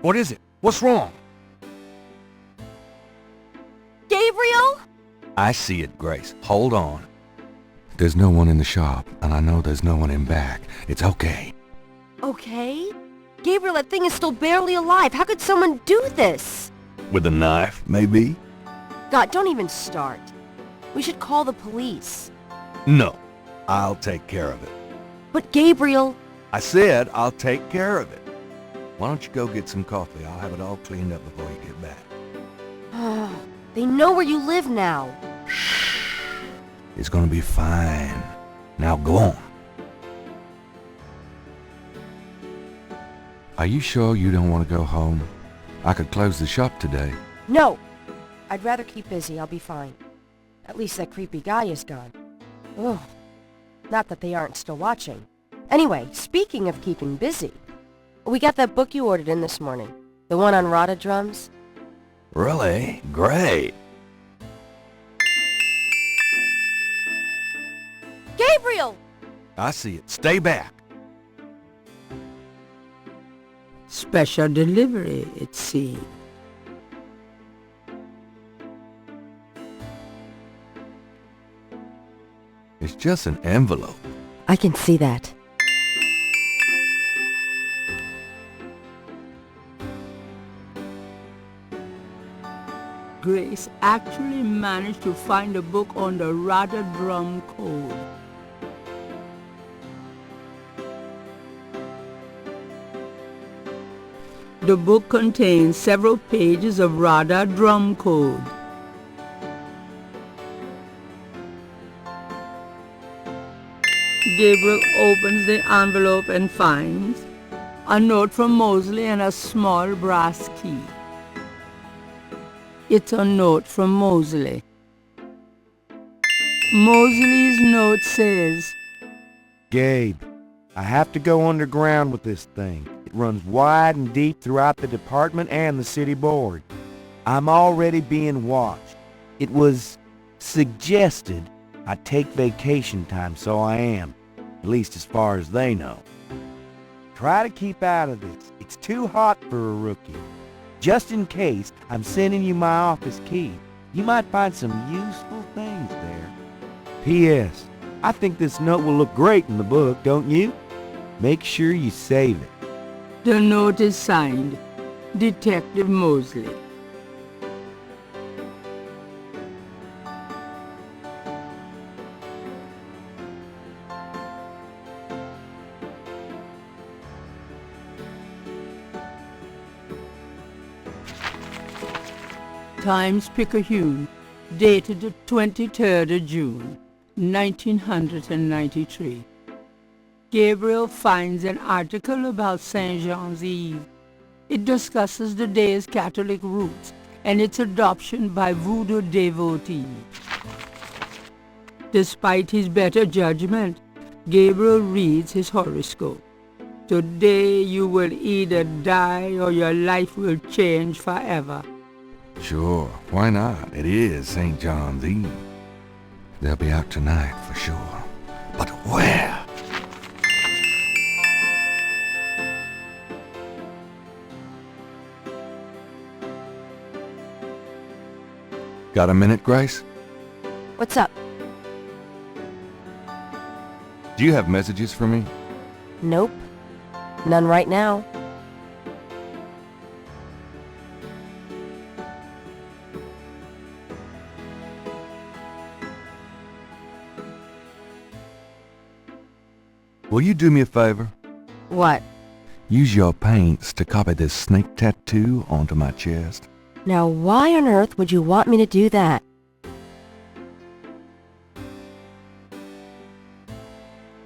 What is it? What's wrong? Gabriel? I see it, Grace. Hold on. There's no one in the shop, and I know there's no one in back. It's okay. Okay? Gabriel, that thing is still barely alive. How could someone do this? With a knife, maybe? God, don't even start. We should call the police. No. I'll take care of it. But Gabriel... I said I'll take care of it. Why don't you go get some coffee? I'll have it all cleaned up before you get back. They know where you live now. Shh. It's gonna be fine. Now go on. Are you sure you don't want to go home? I could close the shop today. No. I'd rather keep busy. I'll be fine. At least that creepy guy is gone. Ugh. Not that they aren't still watching. Anyway, speaking of keeping busy, we got that book you ordered in this morning. The one on Rada drums. Really? Great. Gabriel! I see it. Stay back. Special delivery, it seems. It's just an envelope. I can see that. Grace actually managed to find a book on the Rada drum code. The book contains several pages of Rada drum code. Gabriel opens the envelope and finds a note from Mosley and a small brass key. It's a note from Mosley. Mosley's note says, Gabe, I have to go underground with this thing. It runs wide and deep throughout the department and the city board. I'm already being watched. It was suggested I take vacation time, so I am, at least as far as they know. Try to keep out of this. It's too hot for a rookie. Just in case, I'm sending you my office key. You might find some useful things there. P.S. I think this note will look great in the book, don't you? Make sure you save it. the note is signed, Detective Mosley. Times-Picayune, dated the 23rd of June, 1993. Gabriel finds an article about St. Jean's Eve. It discusses the day's Catholic roots and its adoption by voodoo devotees. Despite his better judgment, Gabriel reads his horoscope. Today you will either die or your life will change forever. Sure, why not? It is St. John's Eve. They'll be out tonight for sure. But where? Got a minute, Grace? What's up? Do you have messages for me? Nope. None right now. Will you do me a favor? What? Use your paints to copy this snake tattoo onto my chest. Now why on earth would you want me to do that?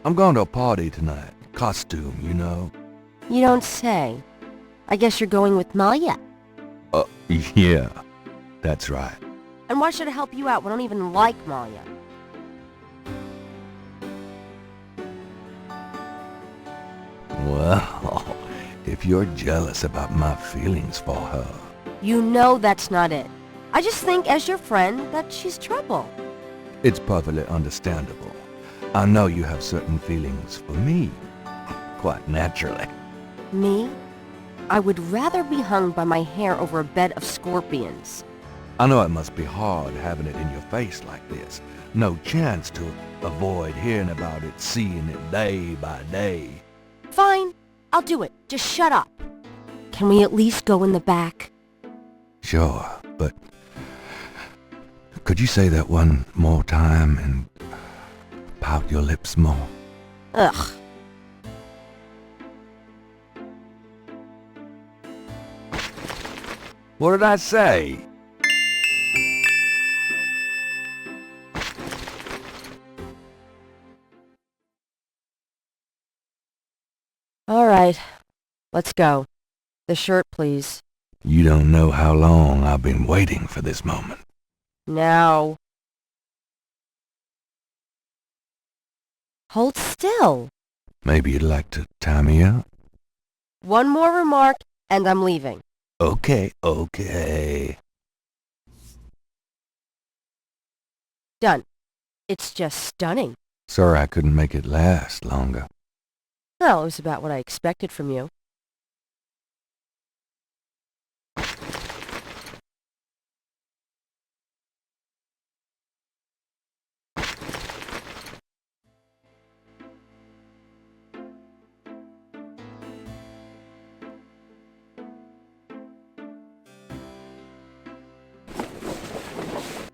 I'm going to a party tonight. Costume, you know. You don't say. I guess you're going with Malia. Yeah, that's right. And why should I help you out? We don't even like Malia. Well, if you're jealous about my feelings for her... You know that's not it. I just think, as your friend, that she's trouble. It's perfectly understandable. I know you have certain feelings for me. Quite naturally. Me? I would rather be hung by my hair over a bed of scorpions. I know it must be hard having it in your face like this. No chance to avoid hearing about it, seeing it day by day. Fine, I'll do it. Just shut up. Can we at least go in the back? Sure, but could you say that one more time and pout your lips more? Ugh. What did I say? All right, let's go. The shirt, please. You don't know how long I've been waiting for this moment. Now. Hold still. Maybe you'd like to tie me up? One more remark, and I'm leaving. Okay. Done. It's just stunning. Sorry I couldn't make it last longer. Well, it was about what I expected from you.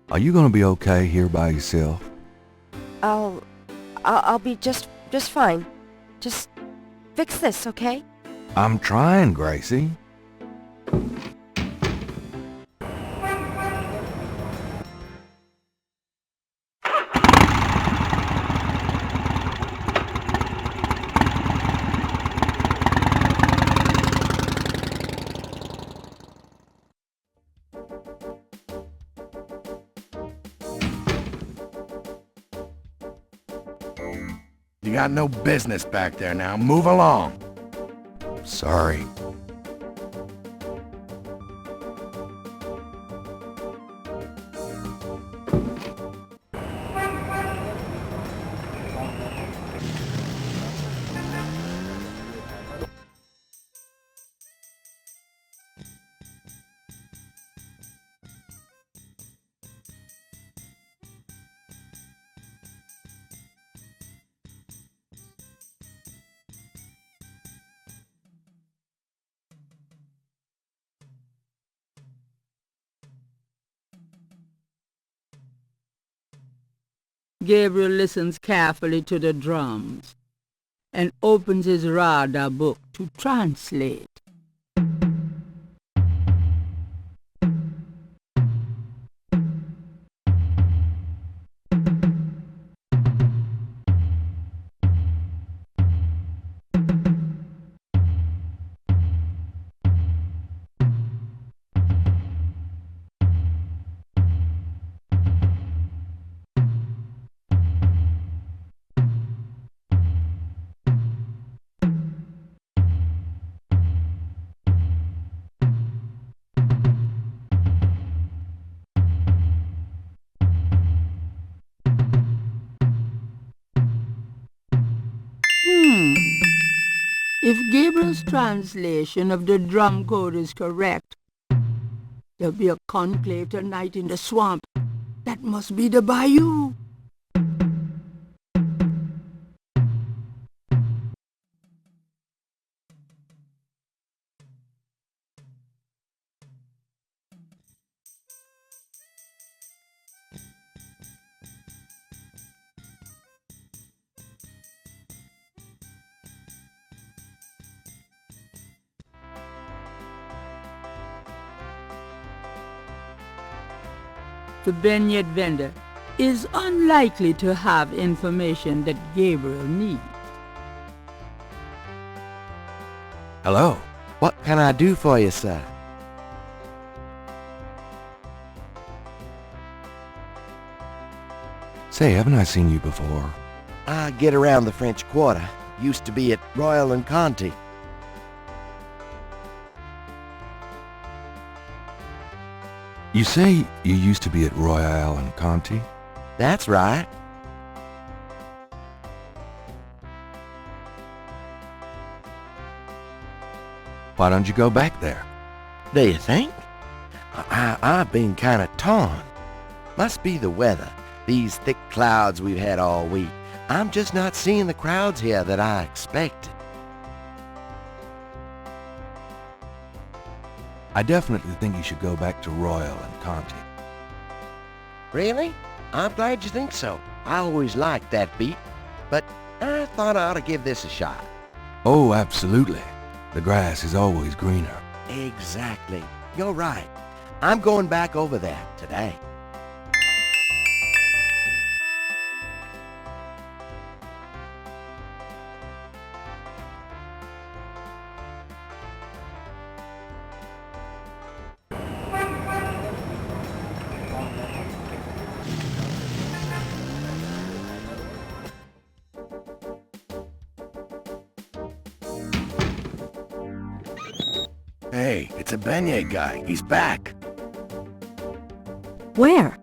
Are you gonna be okay here by yourself? I'll be just fine. Just fix this, okay? I'm trying, Gracie. You got no business back there now. Move along. Sorry. Gabriel listens carefully to the drums and opens his radar book to translate. If Gabriel's translation of the drum code is correct, there'll be a conclave tonight in the swamp. That must be the bayou. The beignet vendor is unlikely to have information that Gabriel needs. Hello. What can I do for you, sir? Say, haven't I seen you before? I get around the French Quarter. Used to be at Royal and Conti. You say you used to be at Royale and Conti? That's right. Why don't you go back there? Do you think? I've been kind of torn. Must be the weather. These thick clouds we've had all week. I'm just not seeing the crowds here that I expected. I definitely think you should go back to Royal and Conti. Really? I'm glad you think so. I always liked that beat, but I thought I ought to give this a shot. Oh, absolutely. The grass is always greener. Exactly. You're right. I'm going back over there today. Hey, it's a beignet guy. He's back. Where?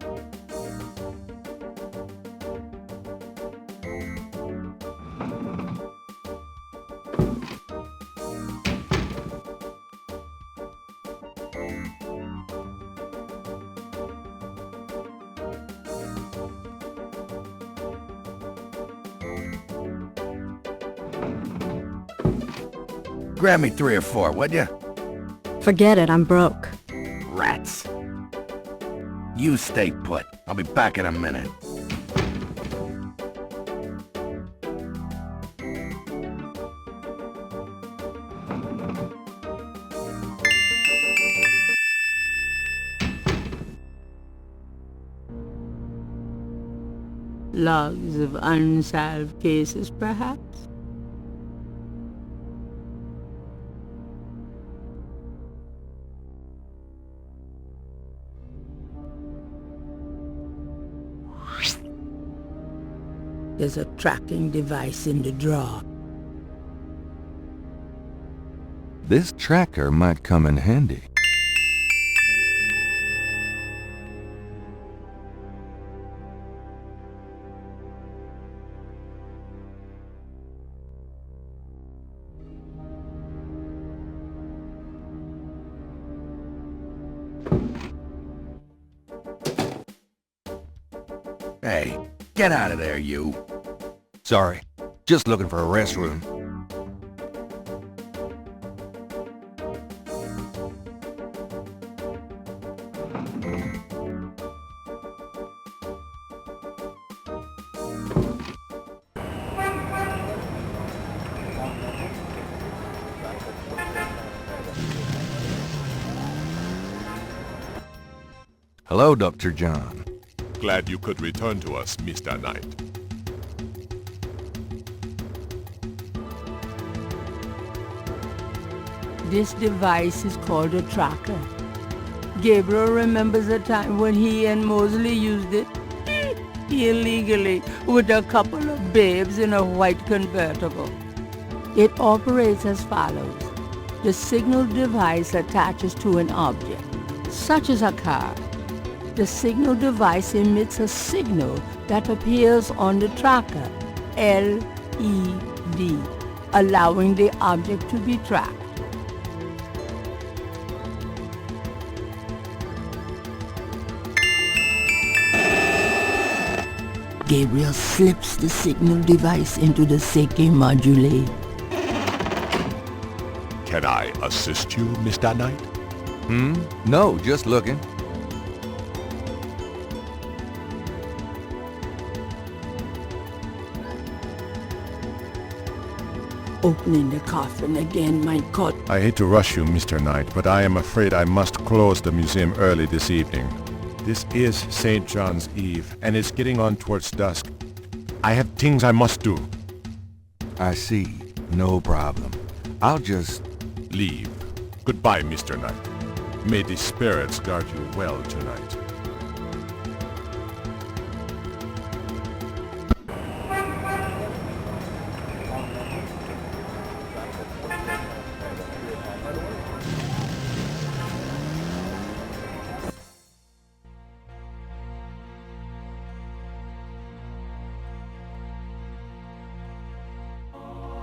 Grab me 3 or 4, would ya? Forget it, I'm broke. Rats. You stay put. I'll be back in a minute. Logs of unsolved cases, perhaps? There's a tracking device in the drawer. This tracker might come in handy. Hey, get out of there, you. Sorry, just looking for a restroom. Hello, Dr. John. Glad you could return to us, Mr. Knight. This device is called a tracker. Gabriel remembers a time when he and Mosley used it illegally with a couple of babes in a white convertible. It operates as follows. The signal device attaches to an object, such as a car. The signal device emits a signal that appears on the tracker, LED, allowing the object to be tracked. Gabriel slips the signal device into the Seike module. Can I assist you, Mr. Knight? No, just looking. Opening the coffin again might cause... I hate to rush you, Mr. Knight, but I am afraid I must close the museum early this evening. This is St. John's Eve, and it's getting on towards dusk. I have things I must do. I see. No problem. I'll just... Leave. Goodbye, Mr. Knight. May the spirits guard you well tonight.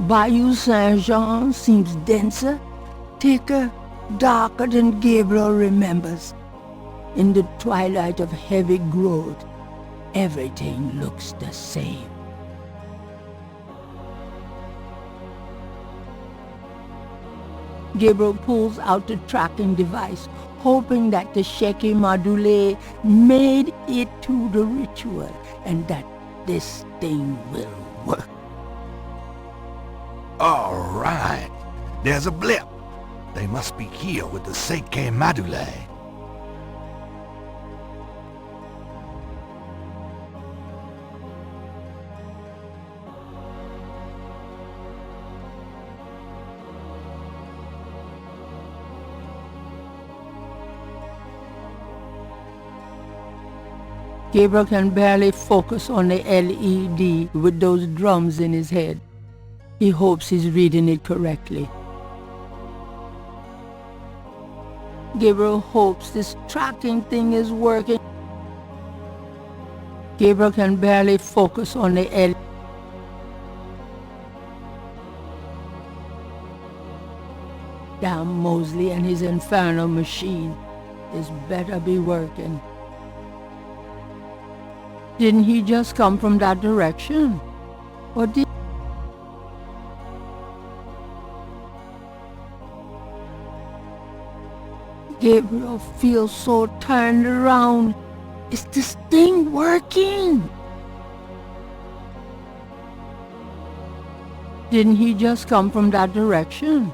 Bayou Saint-Jean seems denser, thicker, darker than Gabriel remembers. In the twilight of heavy growth, everything looks the same. Gabriel pulls out the tracking device, hoping that the shaky module made it to the ritual and that this thing will work. All right. There's a blip. They must be here with the Seike Madule. Gabriel can barely focus on the LED with those drums in his head. He hopes he's reading it correctly. Gabriel hopes this tracking thing is working. Gabriel can barely focus on the LED. Damn Mosley and his infernal machine. This better be working. Didn't he just come from that direction? Or did... Gabriel feels so turned around. Is this thing working? Didn't he just come from that direction?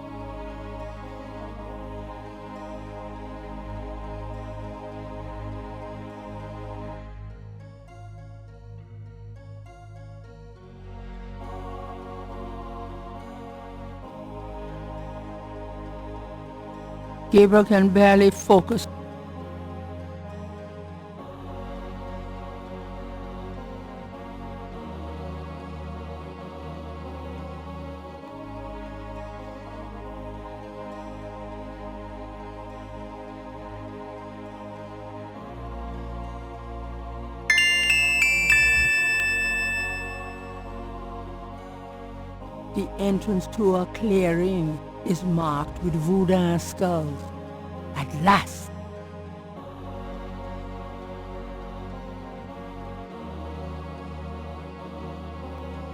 Gabriel can barely focus. The entrance to a clearing is marked with voodoo skulls. At last!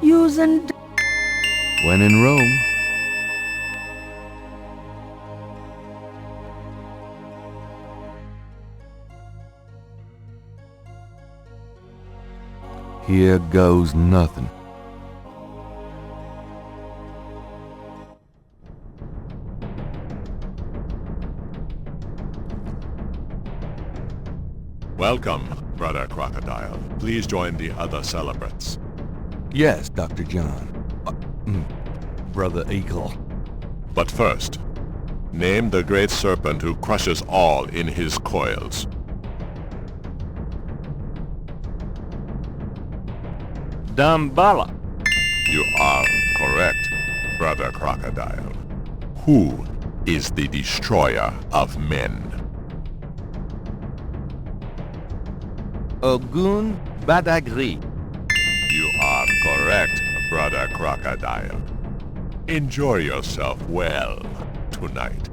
Using... When in Rome. Here goes nothing. Welcome, Brother Crocodile. Please join the other celebrants. Yes, Dr. John. Brother Eagle. But first, name the great serpent who crushes all in his coils. Damballa. You are correct, Brother Crocodile. Who is the destroyer of men? Ogun Badagri. You are correct, Brother Crocodile. Enjoy yourself well tonight.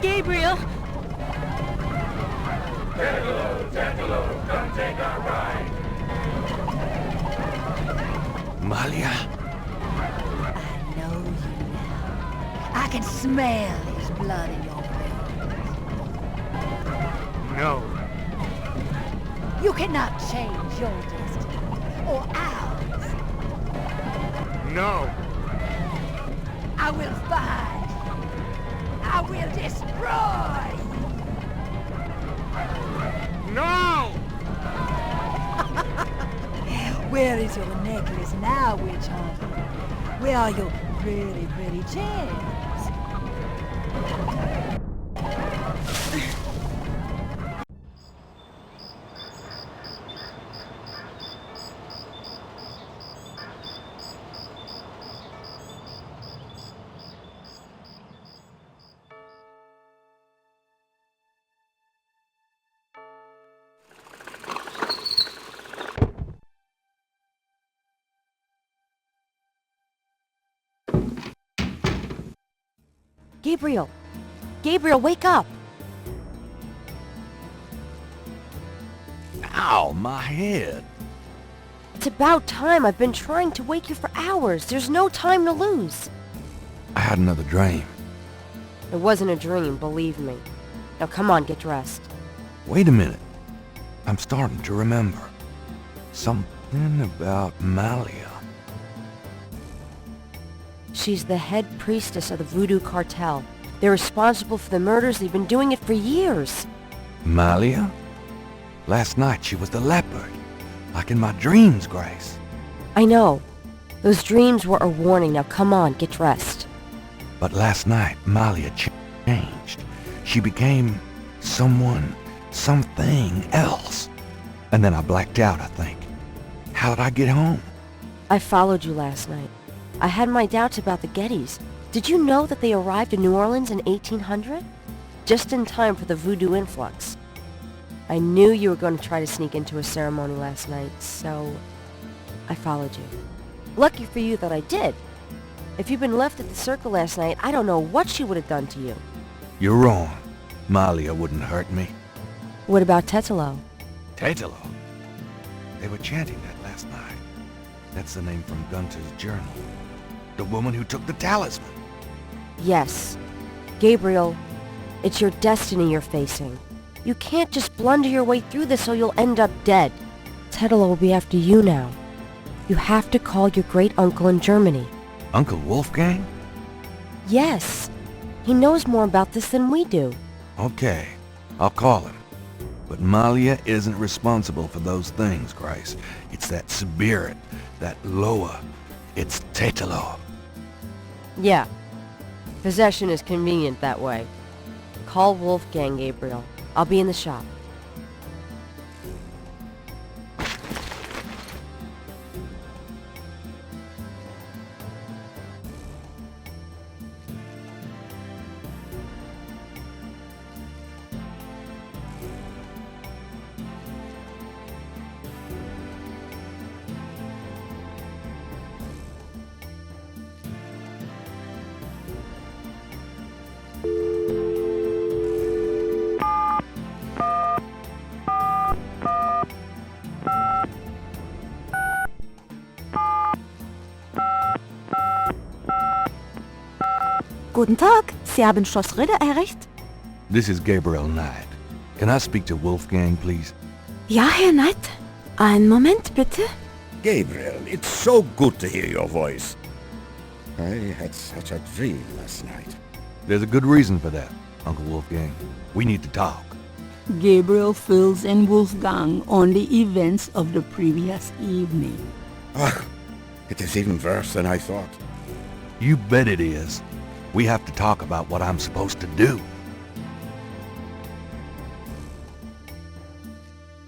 Gabriel! Tentalo, come take our ride. Malia? I know you now. I can smell his blood in your veins. No. You cannot change your destiny, or ours. No. I will find you. I will destroy you. No! Where is your necklace now, witch hunter? Where are your pretty, pretty gems? Gabriel! Gabriel, wake up! Ow, my head. It's about time. I've been trying to wake you for hours. There's no time to lose. I had another dream. It wasn't a dream, believe me. Now come on, get dressed. Wait a minute. I'm starting to remember. Something about Malia. She's the head priestess of the Voodoo Cartel. They're responsible for the murders. They've been doing it for years. Malia? Last night she was the leopard. Like in my dreams, Grace. I know. Those dreams were a warning. Now come on, get dressed. But last night, Malia changed. She became something else. And then I blacked out, I think. How did I get home? I followed you last night. I had my doubts about the Gettys. Did you know that they arrived in New Orleans in 1800? Just in time for the voodoo influx. I knew you were going to try to sneak into a ceremony last night, so I followed you. Lucky for you that I did. If you'd been left at the circle last night, I don't know what she would have done to you. You're wrong. Malia wouldn't hurt me. What about Tetelo? Tetelo? They were chanting that last night. That's the name from Gunter's journal. The woman who took the talisman. Yes. Gabriel, it's your destiny you're facing. You can't just blunder your way through this or you'll end up dead. Tetelo will be after you now. You have to call your great-uncle in Germany. Uncle Wolfgang? Yes. He knows more about this than we do. Okay, I'll call him. But Malia isn't responsible for those things, Grace. It's that spirit, that Loa. It's Tetelo. Yeah. Possession is convenient that way. Call Wolfgang, Gabriel. I'll be in the shop. Guten Tag, Sie haben Schloss Ritter erreicht? This is Gabriel Knight. Can I speak to Wolfgang, please? Ja, Herr Knight. Einen Moment, bitte. Gabriel, it's so good to hear your voice. I had such a dream last night. There's a good reason for that, Uncle Wolfgang. We need to talk. Gabriel fills in Wolfgang on the events of the previous evening. Oh, it is even worse than I thought. You bet it is. We have to talk about what I'm supposed to do.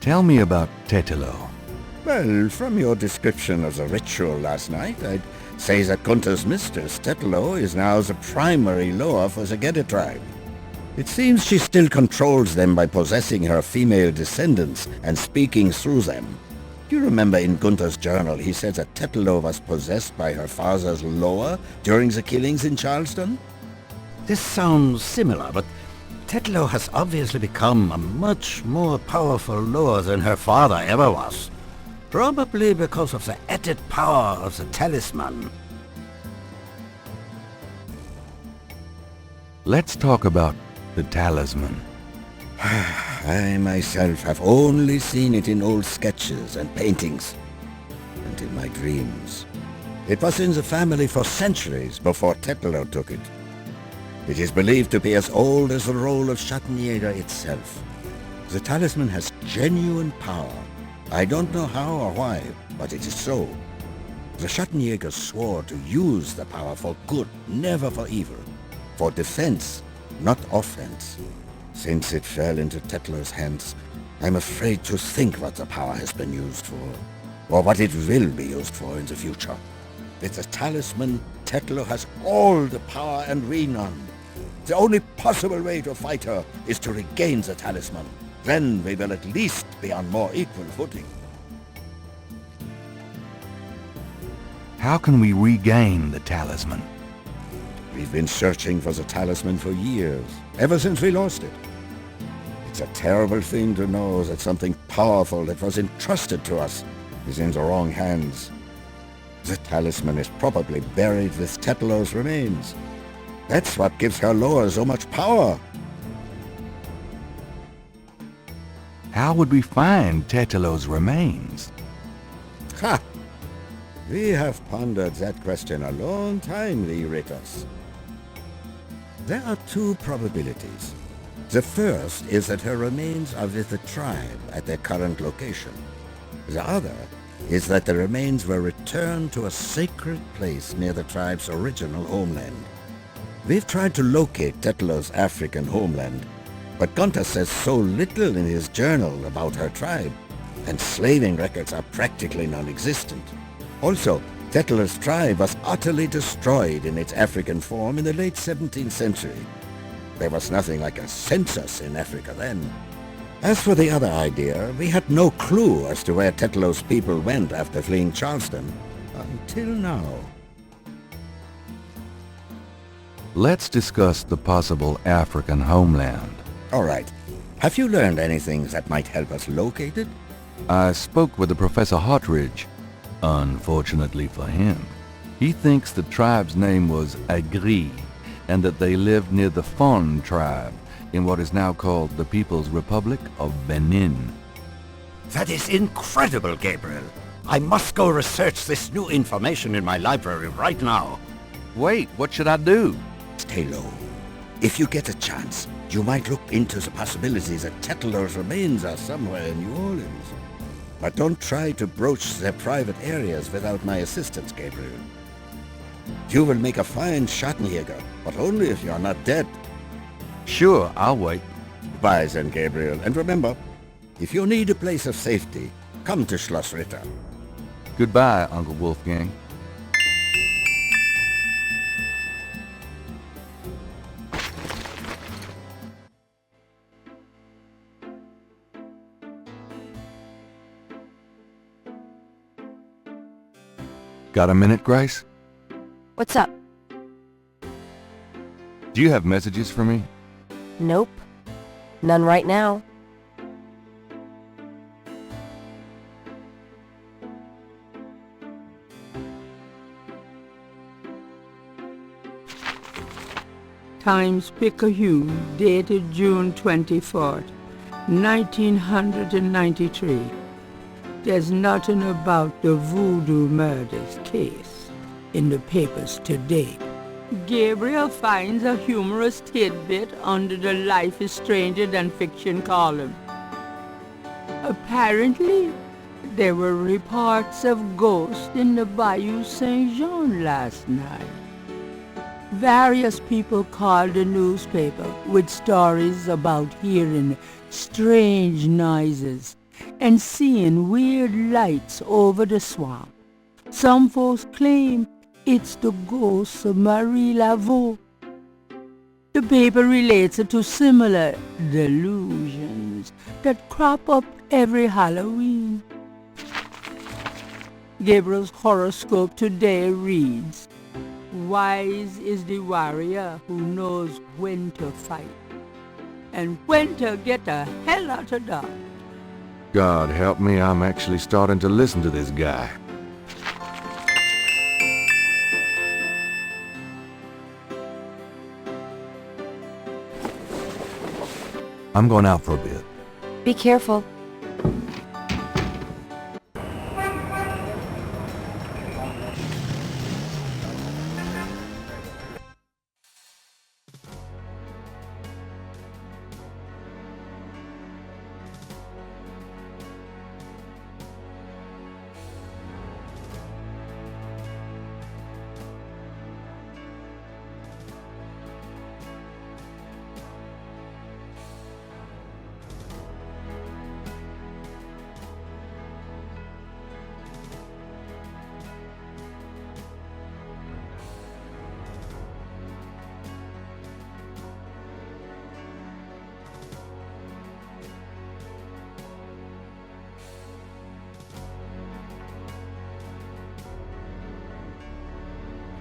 Tell me about Tetelo. Well, from your description of the ritual last night, I'd say that Gunther's mistress, Tetelo, is now the primary Loa for the Gedde tribe. It seems she still controls them by possessing her female descendants and speaking through them. Do you remember in Gunther's journal he said that Tetelo was possessed by her father's Loa during the killings in Charleston? This sounds similar, but Tetelo has obviously become a much more powerful Loa than her father ever was. Probably because of the added power of the talisman. Let's talk about the talisman. I myself have only seen it in old sketches and paintings, and in my dreams. It was in the family for centuries before Tetlow took it. It is believed to be as old as the role of Schattenjäger itself. The talisman has genuine power. I don't know how or why, but it is so. The Schattenjäger swore to use the power for good, never for evil. For defense, not offense. Since it fell into Tetlow's hands, I'm afraid to think what the power has been used for, or what it will be used for in the future. With the talisman, Tetlow has all the power and we none. The only possible way to fight her is to regain the talisman. Then we will at least be on more equal footing. How can we regain the talisman? We've been searching for the talisman for years, ever since we lost it. It's a terrible thing to know that something powerful that was entrusted to us is in the wrong hands. The talisman is probably buried with Tetlow's remains. That's what gives her lore so much power. How would we find Tetlow's remains? Ha! We have pondered that question a long time, the Ritters. There are two probabilities. The first is that her remains are with the tribe at their current location. The other is that the remains were returned to a sacred place near the tribe's original homeland. We've tried to locate Tetlow's African homeland, but Gunther says so little in his journal about her tribe, and slaving records are practically non-existent. Also, Tetlow's tribe was utterly destroyed in its African form in the late 17th century. There was nothing like a census in Africa then. As for the other idea, we had no clue as to where Tetlow's people went after fleeing Charleston, until now. Let's discuss the possible African homeland. All right. Have you learned anything that might help us locate it? I spoke with the Professor Hartridge. Unfortunately for him, he thinks the tribe's name was Agri, and that they lived near the Fon tribe in what is now called the People's Republic of Benin. That is incredible, Gabriel. I must go research this new information in my library right now. Wait, what should I do? Stay low. If you get a chance, you might look into the possibility that Tetlow's remains are somewhere in New Orleans. But don't try to broach their private areas without my assistance, Gabriel. You will make a fine Schattenjäger, but only if you are not dead. Sure, I'll wait. Goodbye then, Gabriel. And remember, if you need a place of safety, come to Schloss Ritter. Goodbye, Uncle Wolfgang. Got a minute, Grace? What's up? Do you have messages for me? Nope. None right now. Times-Picayune, dated June 24th, 1993. There's nothing about the voodoo murders case in the papers today. Gabriel finds a humorous tidbit under the Life is Stranger Than Fiction column. Apparently, there were reports of ghosts in the Bayou Saint-Jean last night. Various people called the newspaper with stories about hearing strange noises and seeing weird lights over the swamp. Some folks claim it's the ghost of Marie Laveau. The paper relates it to similar delusions that crop up every Halloween. Gabriel's horoscope today reads, "Wise is the warrior who knows when to fight and when to get the hell out of Dodge." God help me, I'm actually starting to listen to this guy. I'm going out for a bit. Be careful.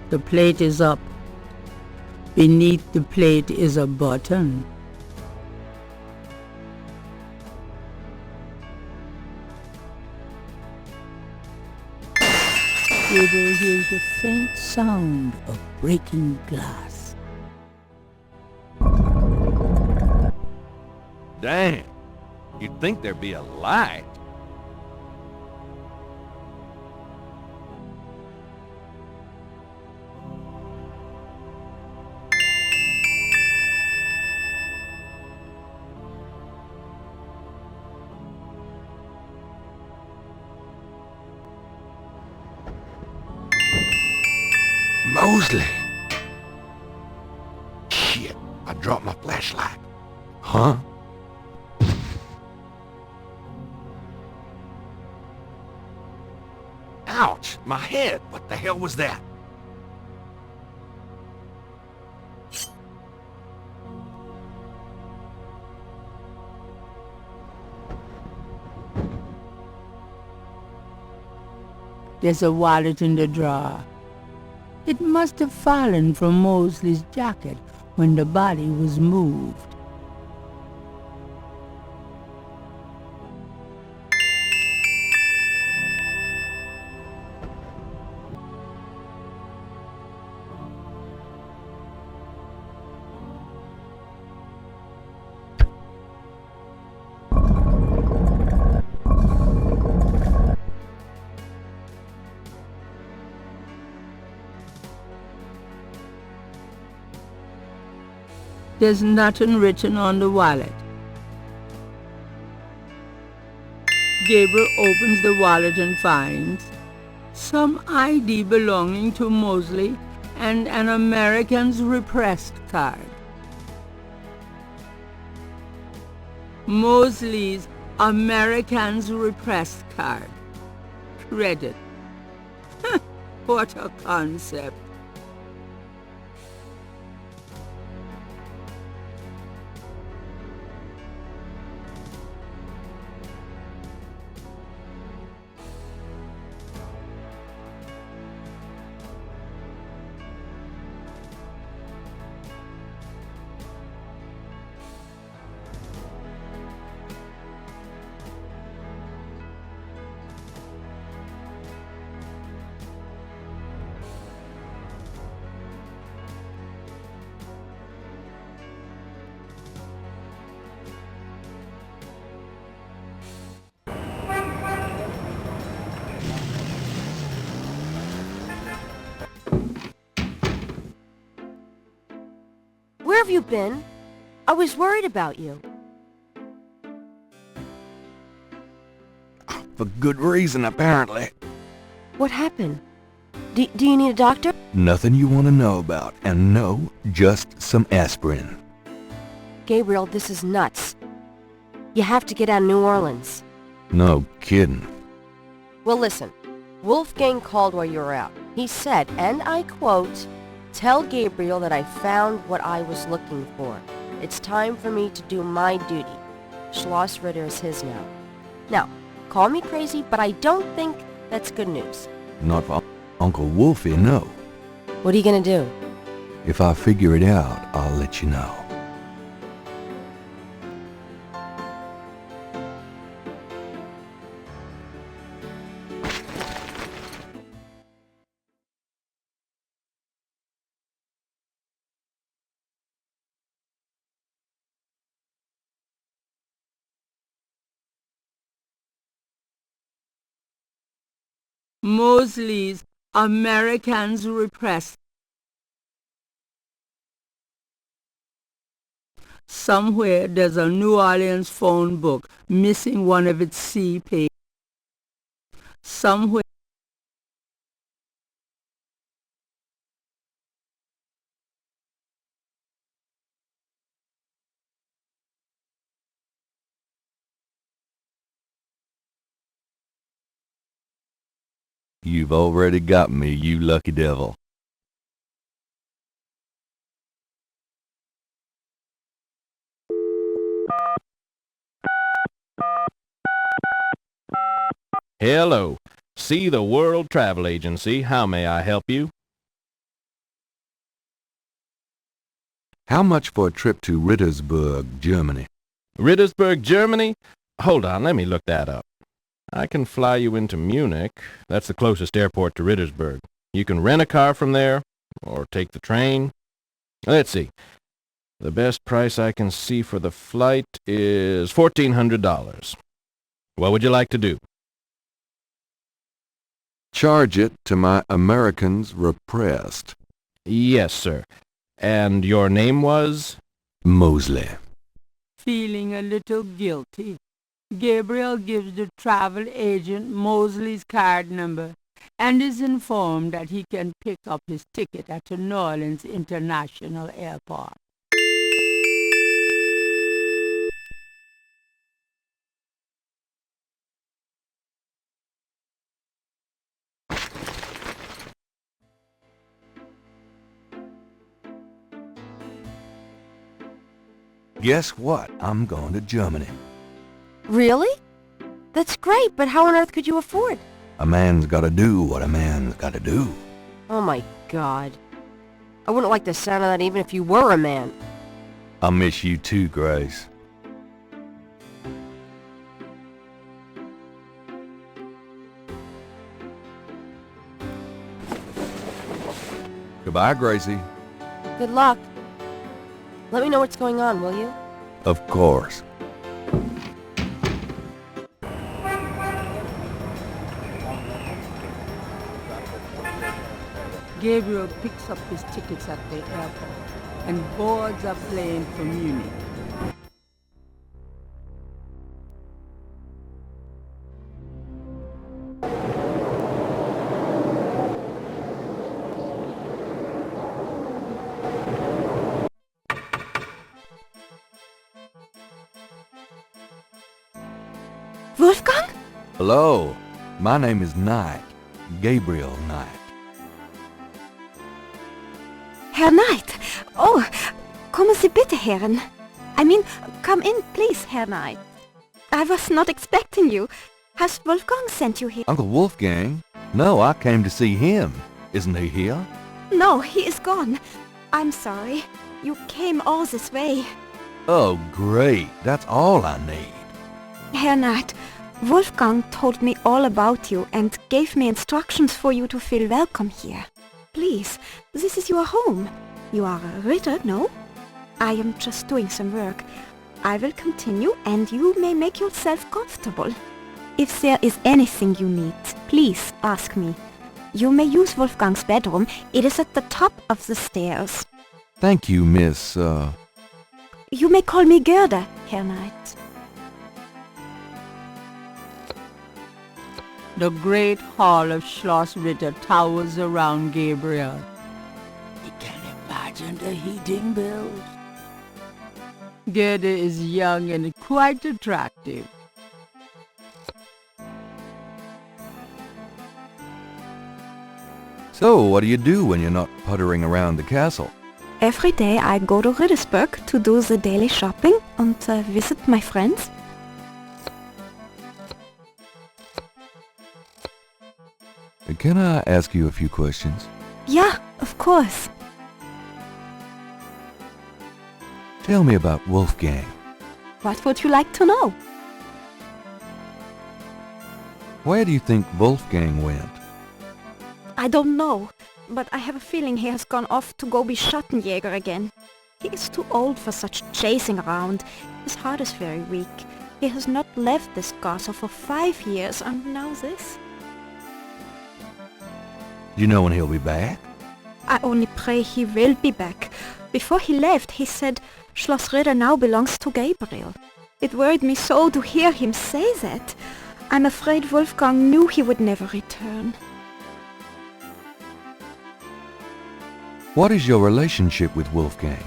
The plate is up. Beneath the plate is a button. Gabriel hears the faint sound of breaking glass. Damn. You'd think there'd be a light. Mosley! Shit, I dropped my flashlight. Huh? Ouch! My head! What the hell was that? There's a wallet in the drawer. It must have fallen from Mosley's jacket when the body was moved. There's nothing written on the wallet. Gabriel opens the wallet and finds some ID belonging to Mosley and an American's repressed card. Mosley's American's repressed card. Credit. What a concept. Where have you been? I was worried about you. For good reason, apparently. What happened? Do you need a doctor? Nothing you want to know about, and no, just some aspirin. Gabriel, this is nuts. You have to get out of New Orleans. No kidding. Well, listen. Wolfgang called while you were out. He said, and I quote, "Tell Gabriel that I found what I was looking for. It's time for me to do my duty. Schloss Ritter is his now." Now, call me crazy, but I don't think that's good news. Not for Uncle Wolfie, no. What are you gonna do? If I figure it out, I'll let you know. Mosley's Americans Repressed. Somewhere there's a New Orleans phone book missing one of its C pages. Somewhere You've already got me, you lucky devil. Hello. See the World Travel Agency. How may I help you? How much for a trip to Rittersburg, Germany? Rittersburg, Germany? Hold on, let me look that up. I can fly you into Munich. That's the closest airport to Rittersburg. You can rent a car from there, or take the train. Let's see. The best price I can see for the flight is $1,400. What would you like to do? Charge it to my Americans Repressed. Yes, sir. And your name was? Mosley. feeling a little guilty. Gabriel gives the travel agent Mosley's card number and is informed that he can pick up his ticket at the New Orleans International Airport. Guess what? I'm going to Germany. Really? That's great, but how on earth could you afford? A man's gotta do what a man's gotta do. Oh my God. I wouldn't like the sound of that even if you were a man. I'll miss you too, Grace. Goodbye, Gracie. Good luck. Let me know what's going on, will you? Of course. Gabriel picks up his tickets at the airport and boards a plane for Munich. Wolfgang? Hello. My name is Knight. Gabriel Knight. Herr Knight. Oh, kommen Sie bitte, Herren. I mean, come in, please, Herr Knight. I was not expecting you. Has Wolfgang sent you here? Uncle Wolfgang? No, I came to see him. Isn't he here? No, he is gone. I'm sorry. You came all this way. Oh, great. That's all I need. Herr Knight, Wolfgang told me all about you and gave me instructions for you to feel welcome here. Please, this is your home. You are a Ritter, no? I am just doing some work. I will continue and you may make yourself comfortable. If there is anything you need, please ask me. You may use Wolfgang's bedroom. It is at the top of the stairs. Thank you, Miss, You may call me Gerda, Herr Knight. The great hall of Schloss Ritter towers around Gabriel. He can imagine the heating bills. Gerda is young and quite attractive. So, what do you do when you're not puttering around the castle? Every day I go to Rittersburg to do the daily shopping and visit my friends. Can I ask you a few questions? Yeah, of course. Tell me about Wolfgang. What would you like to know? Where do you think Wolfgang went? I don't know, but I have a feeling he has gone off to go be Schattenjäger again. He is too old for such chasing around. His heart is very weak. He has not left this castle for 5 years, and now this. Do you know when he'll be back? I only pray he will be back. Before he left, he said Schloss Ritter now belongs to Gabriel. It worried me so to hear him say that. I'm afraid Wolfgang knew he would never return. What is your relationship with Wolfgang?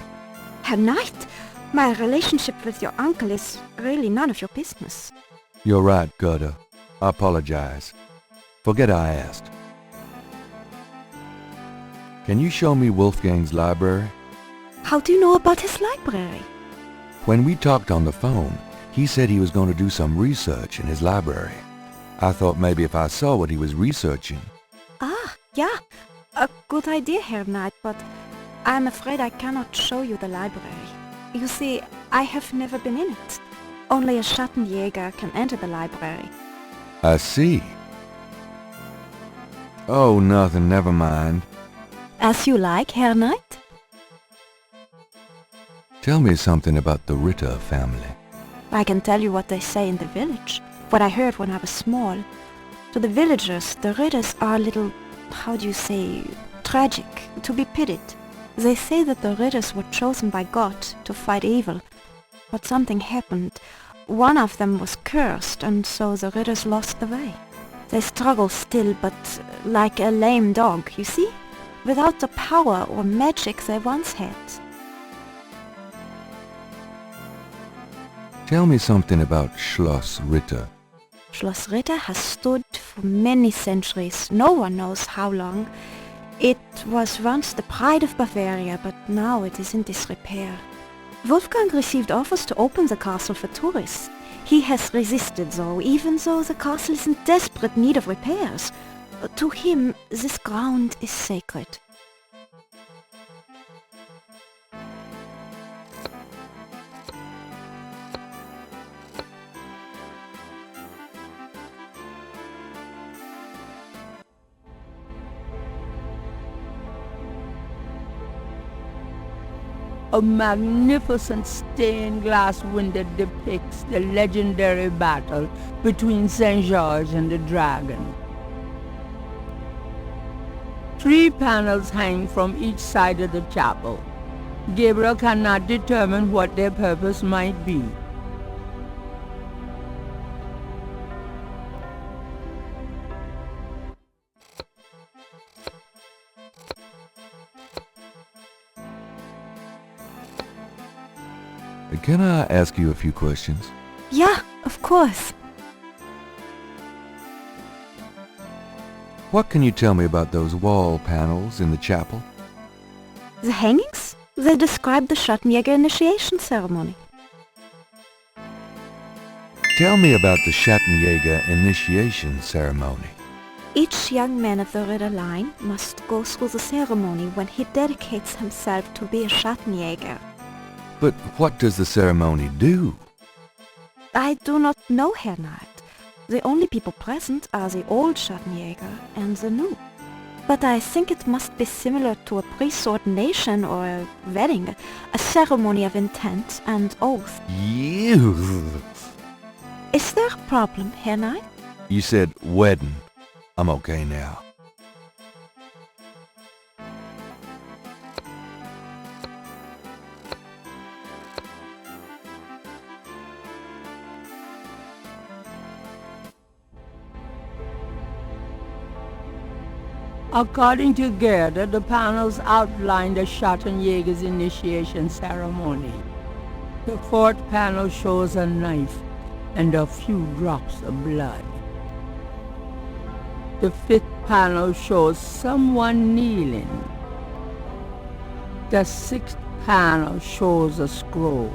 Herr Knight, my relationship with your uncle is really none of your business. You're right, Gerda. I apologize. Forget I asked. Can you show me Wolfgang's library? How do you know about his library? When we talked on the phone, he said he was going to do some research in his library. I thought maybe if I saw what he was researching. Ah, yeah. A good idea, Herr Knight, but I'm afraid I cannot show you the library. You see, I have never been in it. Only a Schattenjäger can enter the library. I see. Oh, nothing, never mind. As you like, Herr Knight. Tell me something about the Ritter family. I can tell you what they say in the village, what I heard when I was small. To the villagers, the Ritters are a little, how do you say, tragic, to be pitied. They say that the Ritters were chosen by God to fight evil, but something happened. One of them was cursed, and so the Ritters lost the way. They struggle still, but like a lame dog, you see? Without the power or magic they once had. Tell me something about Schloss Ritter. Schloss Ritter has stood for many centuries, no one knows how long. It was once the pride of Bavaria, but now it is in disrepair. Wolfgang received offers to open the castle for tourists. He has resisted though, even though the castle is in desperate need of repairs. To him, this ground is sacred. A magnificent stained glass window depicts the legendary battle between St. George and the dragon. 3 panels hang from each side of the chapel. Gabriel cannot determine what their purpose might be. Can I ask you a few questions? Yeah, of course. What can you tell me about those wall panels in the chapel? The hangings? They describe the Schattenjäger initiation ceremony. Tell me about the Schattenjäger initiation ceremony. Each young man of the Ritter line must go through the ceremony when he dedicates himself to be a Schattenjäger. But what does the ceremony do? I do not know, Herr Knight. The only people present are the old Schattenjäger and the new. But I think it must be similar to a priest's ordination or a wedding, a ceremony of intent and oath. You. Is there a problem, Herr Knight? You said wedding. I'm okay now. According to Gerda, the panels outline the Schattenjäger's initiation ceremony. The 4th panel shows a knife and a few drops of blood. The 5th panel shows someone kneeling. The 6th panel shows a scroll.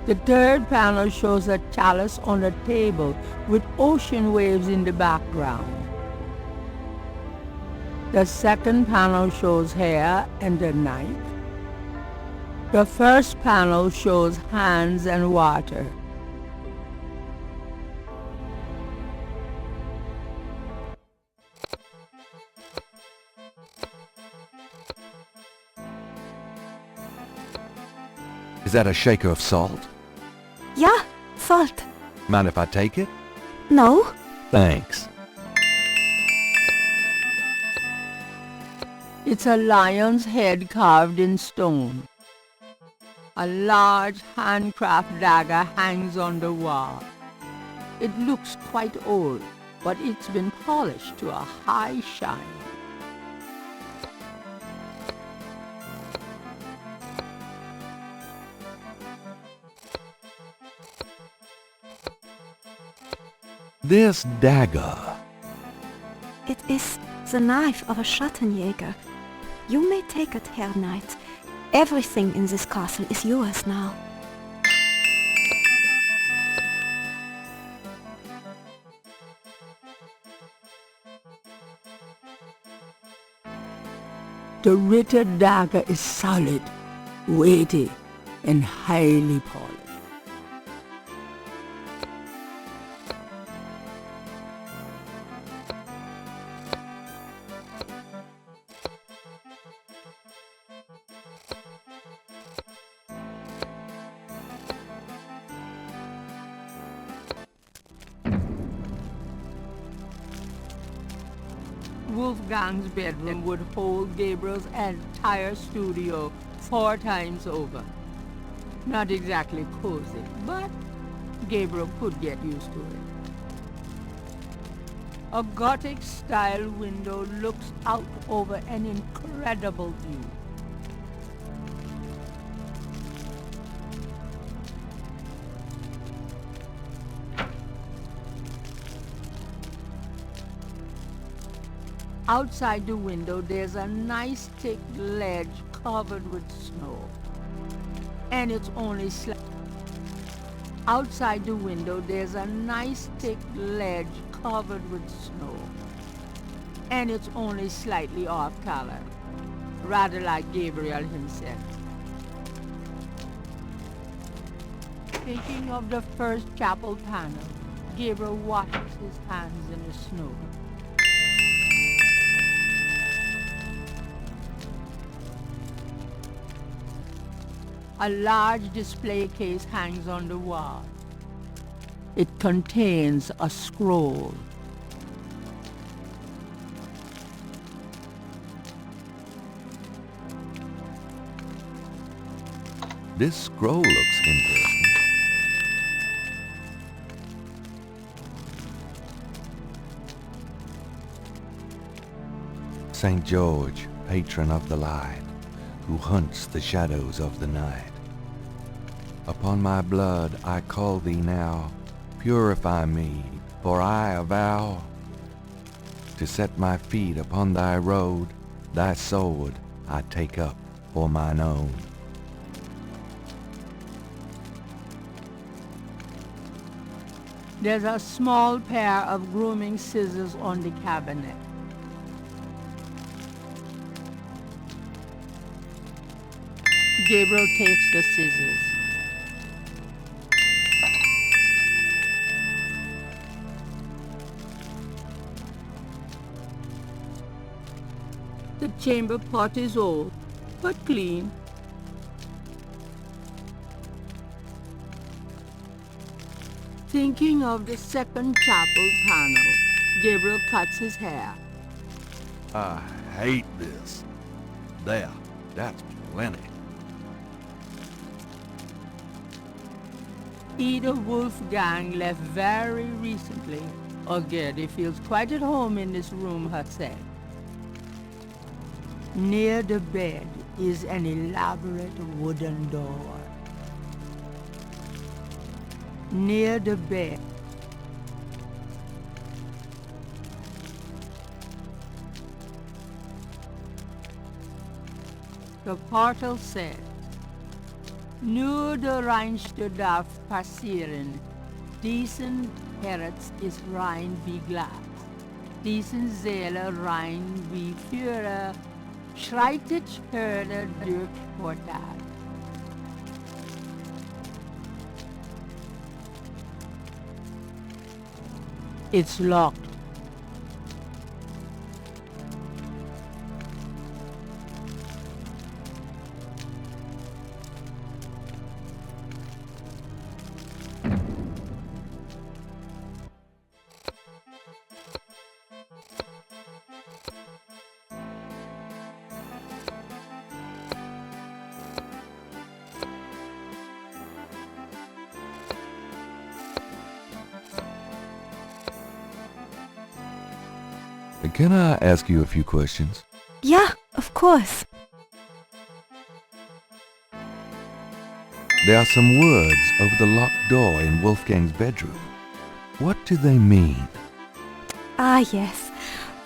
The 3rd panel shows a chalice on a table with ocean waves in the background. The 2nd panel shows hair and a knife. The 1st panel shows hands and water. Is that a shaker of salt? Yeah, salt. Mind if I take it? No. Thanks. It's a lion's head carved in stone. A large handcraft dagger hangs on the wall. It looks quite old, but it's been polished to a high shine. This dagger. It is the knife of a Schattenjäger. You may take it, Herr Knight. Everything in this castle is yours now. The Ritter dagger is solid, weighty, and highly polished. Wolfgang's bedroom would hold Gabriel's entire studio 4 times over. Not exactly cozy, but Gabriel could get used to it. A Gothic-style window looks out over an incredible view. Outside the window, there's a nice thick ledge covered with snow. And it's only Outside the window, there's a nice thick ledge covered with snow. And it's only slightly off color, rather like Gabriel himself. Thinking of the first chapel panel, Gabriel washes his hands in the snow. A large display case hangs on the wall. It contains a scroll. This scroll looks interesting. St. George, patron of the light, who hunts the shadows of the night. Upon my blood I call thee now, purify me, for I avow to set my feet upon thy road, thy sword I take up for mine own. There's a small pair of grooming scissors on the cabinet. Gabriel takes the scissors. The chamber pot is old, but clean. Thinking of the second chapel panel, Gabriel cuts his hair. I hate this. There, that's plenty. Either Wolfgang left very recently, or Gertie feels quite at home in this room herself. Near the bed is an elaborate wooden door. Near the bed, the portal says, Nur der Reinste darf passieren, diesen Herz ist rein wie Glas, diesen Seele rein wie Führer, schreitet Hörner durch Portal. It's locked. Can I ask you a few questions? Yeah, of course. There are some words over the locked door in Wolfgang's bedroom. What do they mean? Ah, yes.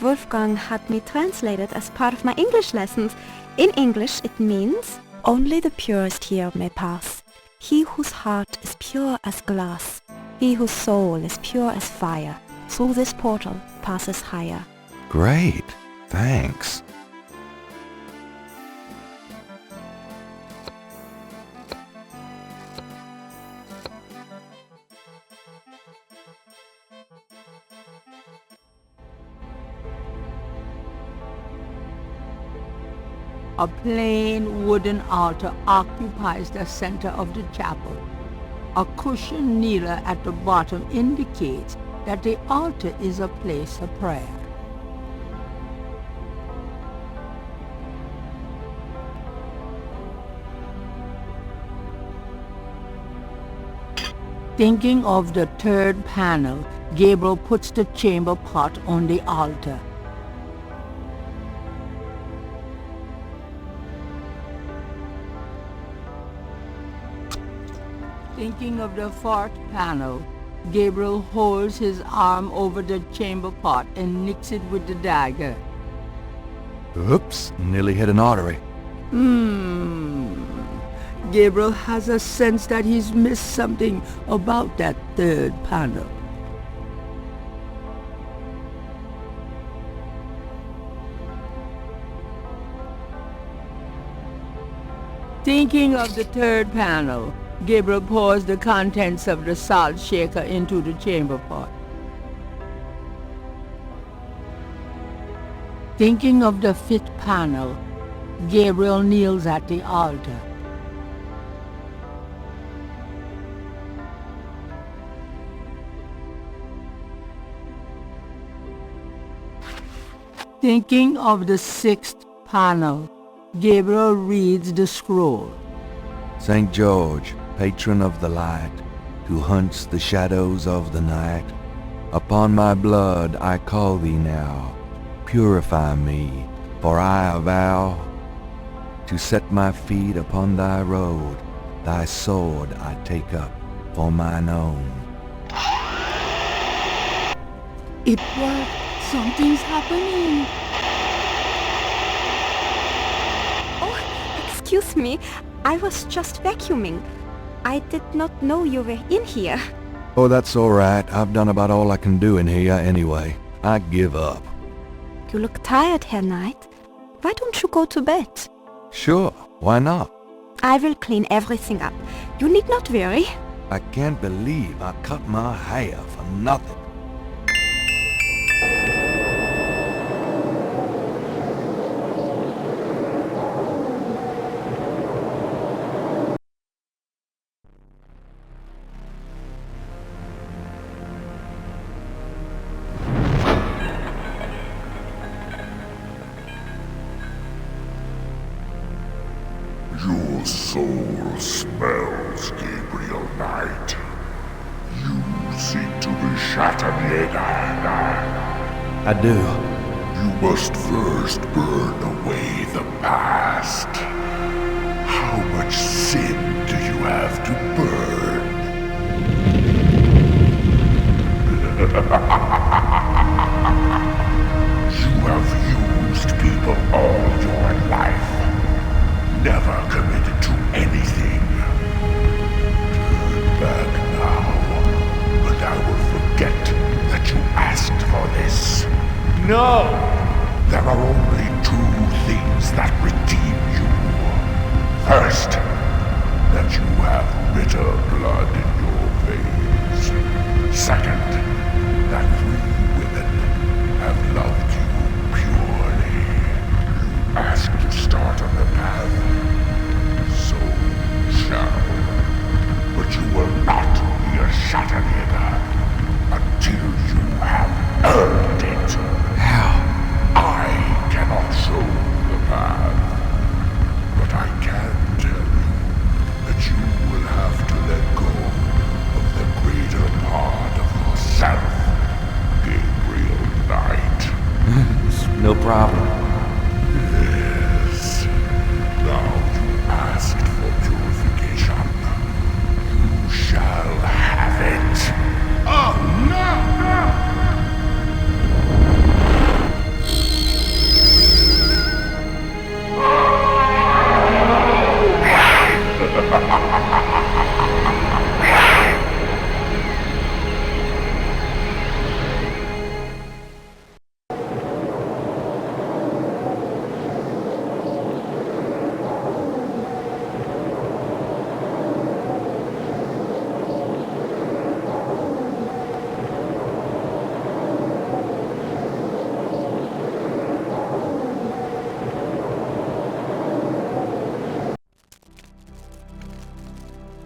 Wolfgang had me translated as part of my English lessons. In English, it means, only the purest here may pass. He whose heart is pure as glass, he whose soul is pure as fire, through this portal passes higher. Great. Thanks. A plain wooden altar occupies the center of the chapel. A cushioned kneeler at the bottom indicates that the altar is a place of prayer. Thinking of the third panel, Gabriel puts the chamber pot on the altar. Thinking of the fourth panel, Gabriel holds his arm over the chamber pot and nicks it with the dagger. Oops, nearly hit an artery. Gabriel has a sense that he's missed something about that third panel. Thinking of the third panel, Gabriel pours the contents of the salt shaker into the chamber pot. Thinking of the fifth panel, Gabriel kneels at the altar. Thinking of the sixth panel, Gabriel reads the scroll. St. George, patron of the light, who hunts the shadows of the night, upon my blood I call thee now. Purify me, for I avow to set my feet upon thy road. Thy sword I take up for mine own. It worked. Something's happening. Oh, excuse me. I was just vacuuming. I did not know you were in here. Oh, that's all right. I've done about all I can do in here anyway. I give up. You look tired, Herr Knight. Why don't you go to bed? Sure, why not? I will clean everything up. You need not worry. I can't believe I cut my hair for nothing. Your soul smells, Gabriel Knight. You seek to be Schattenjäger. I do. You must first burn away the past. How much sin do you have to burn? You have used people all your life. Never committed to anything. Turn back now, and I will forget that you asked for this. No! There are only two things that redeem you. First, that you have bitter blood in your veins. Second, that 3 women have loved you purely. You asked to start on the path. So shall. But you will not be a Schattenjäger until you have earned it. How? I cannot show the path, but I can tell you that you will have to let go of the greater part of yourself, Gabriel Knight.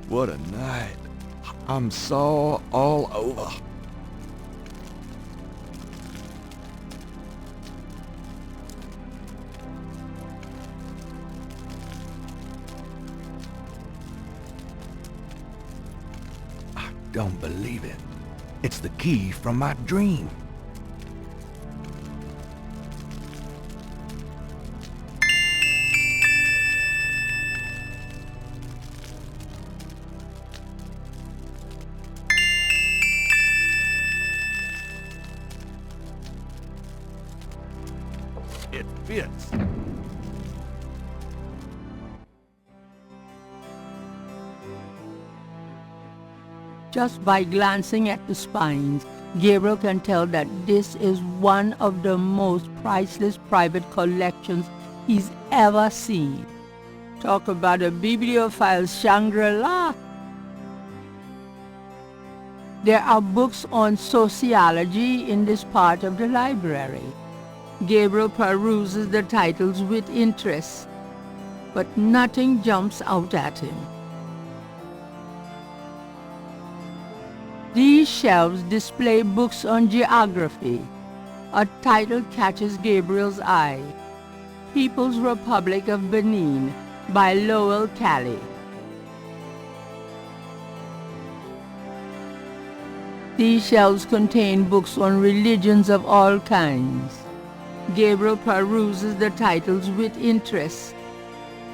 What a night. I'm sore all over. I don't believe it. It's the key from my dream. It fits. Just by glancing at the spines, Gabriel can tell that this is one of the most priceless private collections he's ever seen. Talk about a bibliophile Shangri-La. There are books on sociology in this part of the library. Gabriel peruses the titles with interest, but nothing jumps out at him. These shelves display books on geography. A title catches Gabriel's eye. People's Republic of Benin by Lowell Cali. These shelves contain books on religions of all kinds. Gabriel peruses the titles with interest,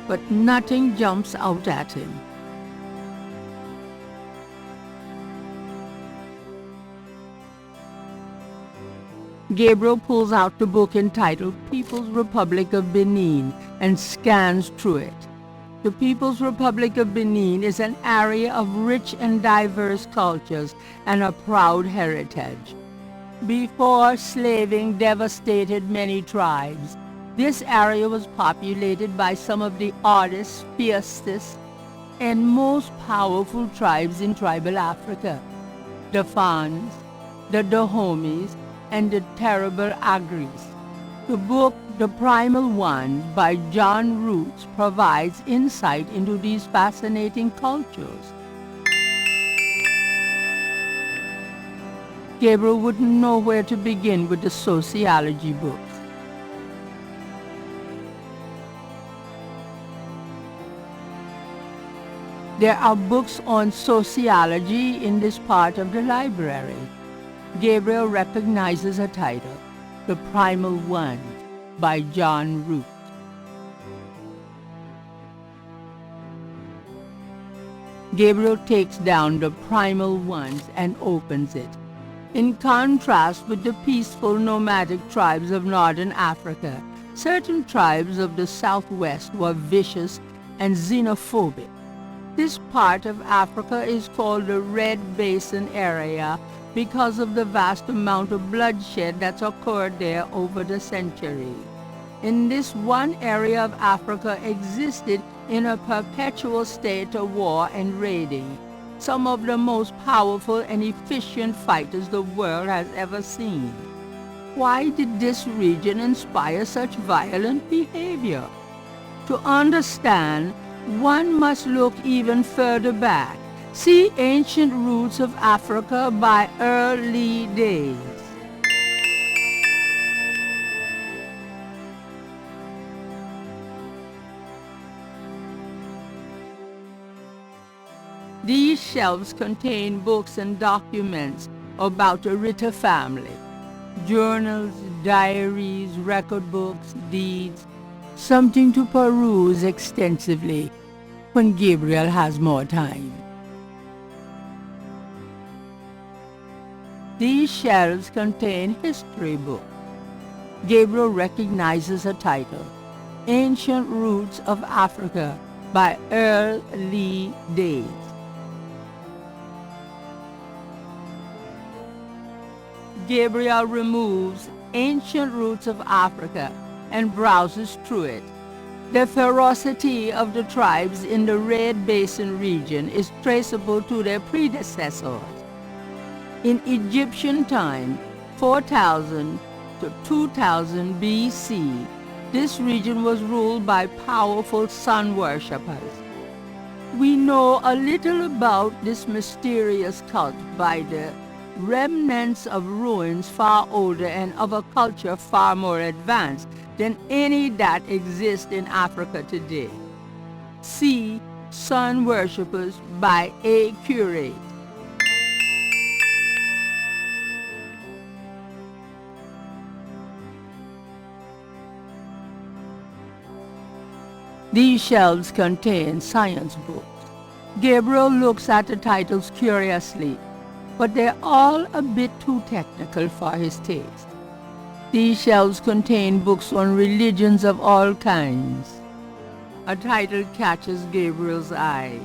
but nothing jumps out at him. Gabriel pulls out the book entitled People's Republic of Benin and scans through it. The People's Republic of Benin is an area of rich and diverse cultures and a proud heritage. Before slaving devastated many tribes, this area was populated by some of the oddest, fiercest, and most powerful tribes in tribal Africa: the Fans, the Dahomies, and the terrible Agris. The book, The Primal Ones by John Roots, provides insight into these fascinating cultures. Gabriel wouldn't know where to begin with the sociology books. There are books on sociology in this part of the library. Gabriel recognizes a title, The Primal Ones by John Root. Gabriel takes down The Primal Ones and opens it. In contrast with the peaceful nomadic tribes of northern Africa, certain tribes of the southwest were vicious and xenophobic. This part of Africa is called the Red Basin area because of the vast amount of bloodshed that's occurred there over the centuries. In this one area of Africa existed in a perpetual state of war and raiding, some of the most powerful and efficient fighters the world has ever seen. Why did this region inspire such violent behavior? To understand, one must look even further back. See Ancient Roots of Africa by Early Days. These shelves contain books and documents about the Ritter family. Journals, diaries, record books, deeds. Something to peruse extensively when Gabriel has more time. These shelves contain history books. Gabriel recognizes a title, Ancient Roots of Africa by Early Days. Gabriel removes Ancient Roots of Africa and browses through it. The ferocity of the tribes in the Red Basin region is traceable to their predecessors. In Egyptian time, 4000 to 2000 BC, this region was ruled by powerful sun worshippers. We know a little about this mysterious cult by the remnants of ruins far older and of a culture far more advanced than any that exists in Africa today. See Sun Worshippers by A. Curate. These shelves contain science books. Gabriel looks at the titles curiously, but they're all a bit too technical for his taste. These shelves contain books on religions of all kinds. A title catches Gabriel's eye.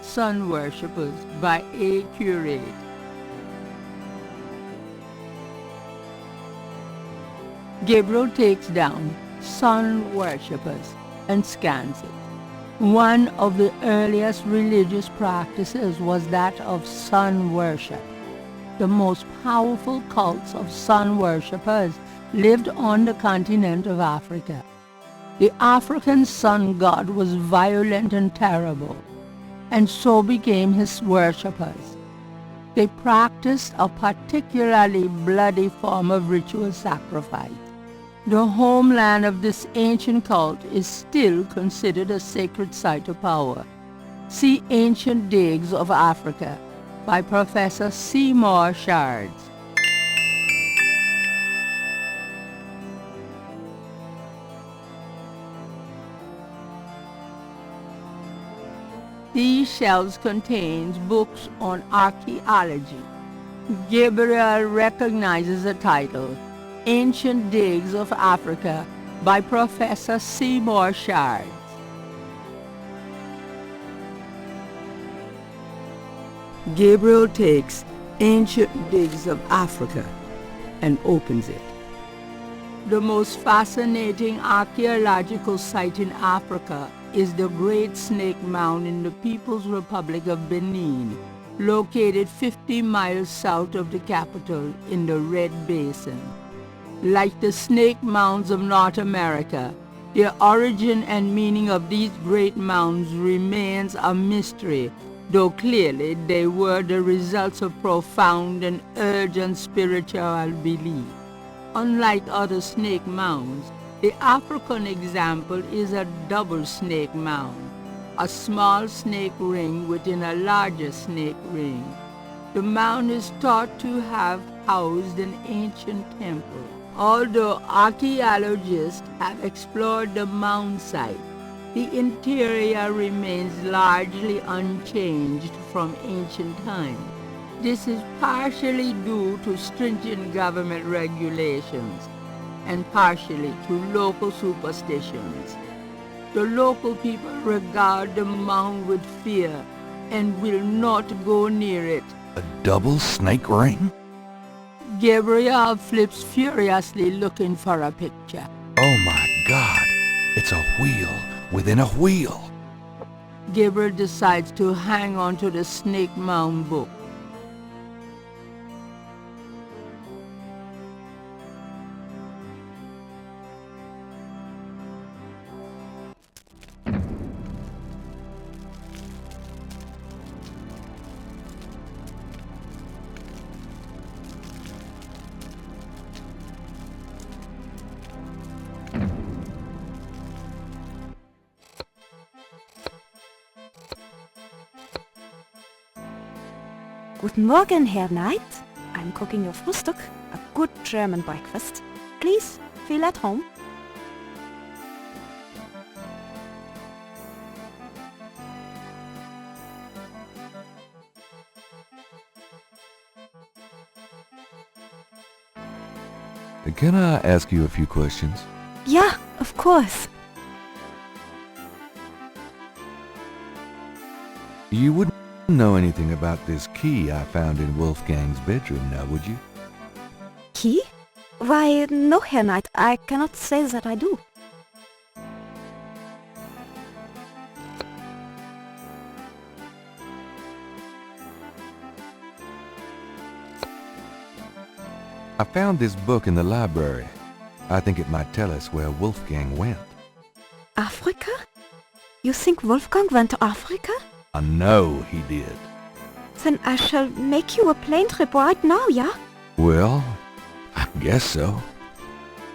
Sun Worshippers by A. Curate. Gabriel takes down Sun Worshippers and scans it. One of the earliest religious practices was that of sun worship. The most powerful cults of sun worshippers lived on the continent of Africa. The African sun god was violent and terrible, and so became his worshippers. They practiced a particularly bloody form of ritual sacrifice. The homeland of this ancient cult is still considered a sacred site of power. See Ancient Digs of Africa by Professor Seymour Shards. These shelves contain books on archaeology. Gabriel recognizes the title, Ancient Digs of Africa by Professor Seymour Shards. Gabriel takes Ancient Digs of Africa and opens it. The most fascinating archaeological site in Africa is the Great Snake Mound in the People's Republic of Benin, located 50 miles south of the capital in the Red Basin. Like the snake mounds of North America, the origin and meaning of these great mounds remains a mystery, though clearly they were the results of profound and urgent spiritual belief. Unlike other snake mounds, the African example is a double snake mound, a small snake ring within a larger snake ring. The mound is thought to have housed an ancient temple. Although archaeologists have explored the mound site, the interior remains largely unchanged from ancient times. This is partially due to stringent government regulations and partially to local superstitions. The local people regard the mound with fear and will not go near it. A double snake ring? Gabriel flips furiously looking for a picture. Oh my God! It's a wheel within a wheel! Gabriel decides to hang on to the snake mound book. Guten Morgen, Herr Knight. I'm cooking your Frühstück, a good German breakfast. Please, feel at home. Can I ask you a few questions? Yeah, of course. You wouldn't know anything about this key I found in Wolfgang's bedroom now, would you? Key? Why, no, Herr Knight, I cannot say that I do. I found this book in the library. I think it might tell us where Wolfgang went. Africa? You think Wolfgang went to Africa? I know he did. Then I shall make you a plane trip right now, yeah? Well, I guess so.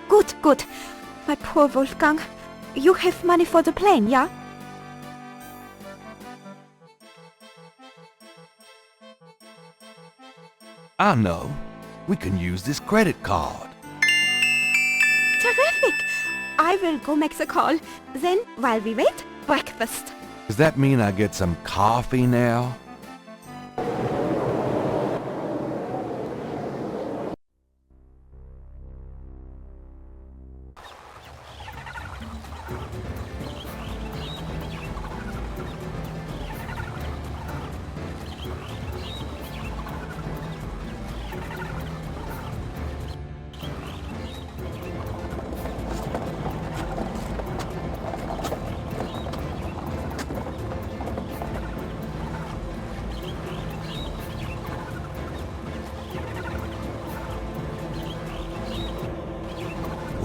Good, good. My poor Wolfgang. You have money for the plane, yeah? I know. We can use this credit card. Terrific! I will go make the call. Then, while we wait, breakfast. Does that mean I get some coffee now?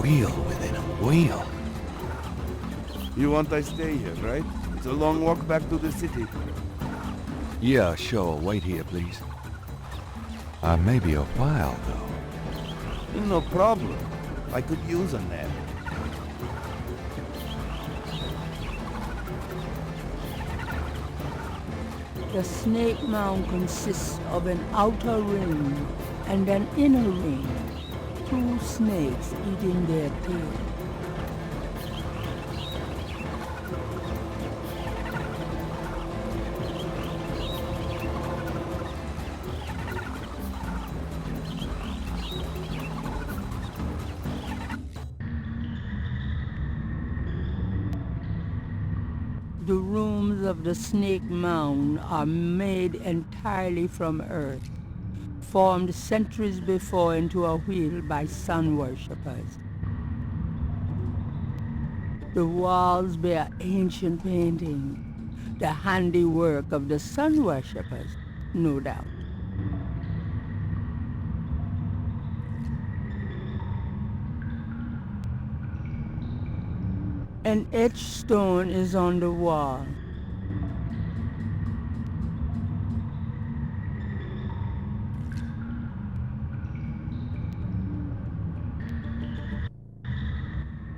Wheel within a wheel. You want I stay here, right? It's a long walk back to the city. Yeah, sure. Wait here, please. Maybe a while, though. No problem. I could use a nap. The Snake Mound consists of an outer ring and an inner ring. Two snakes eating their tail. The rooms of the Snake Mound are made entirely from earth, formed centuries before into a wheel by sun worshippers. The walls bear ancient painting, the handiwork of the sun worshippers, no doubt. An etched stone is on the wall.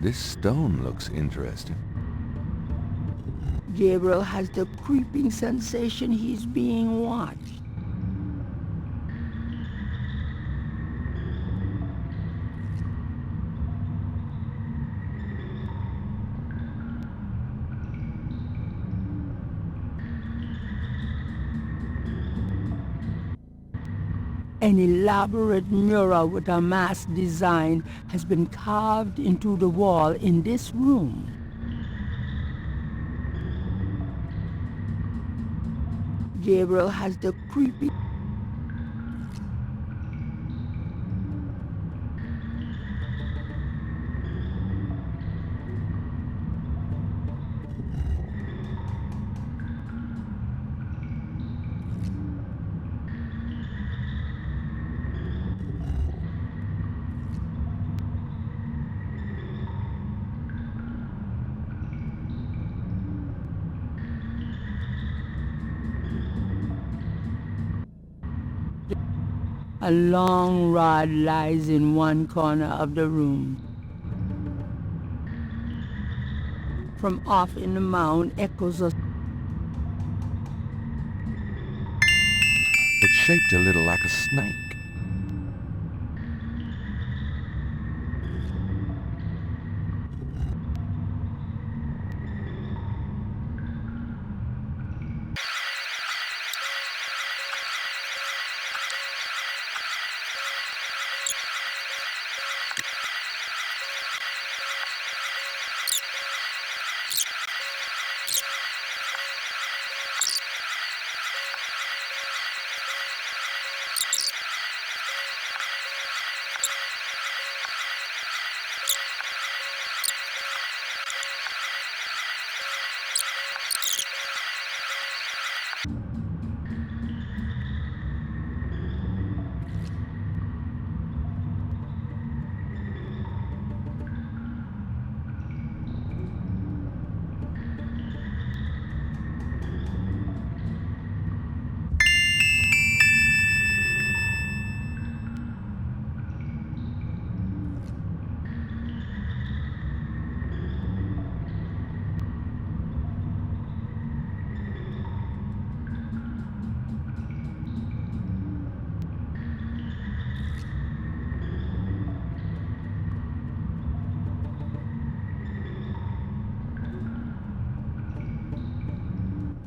This stone looks interesting. Gabriel has the creeping sensation he's being watched. An elaborate mural with a masked design has been carved into the wall in this room. Gabriel has the creepy... A long rod lies in one corner of the room. From off in the mound echoes a... It's shaped a little like a snake.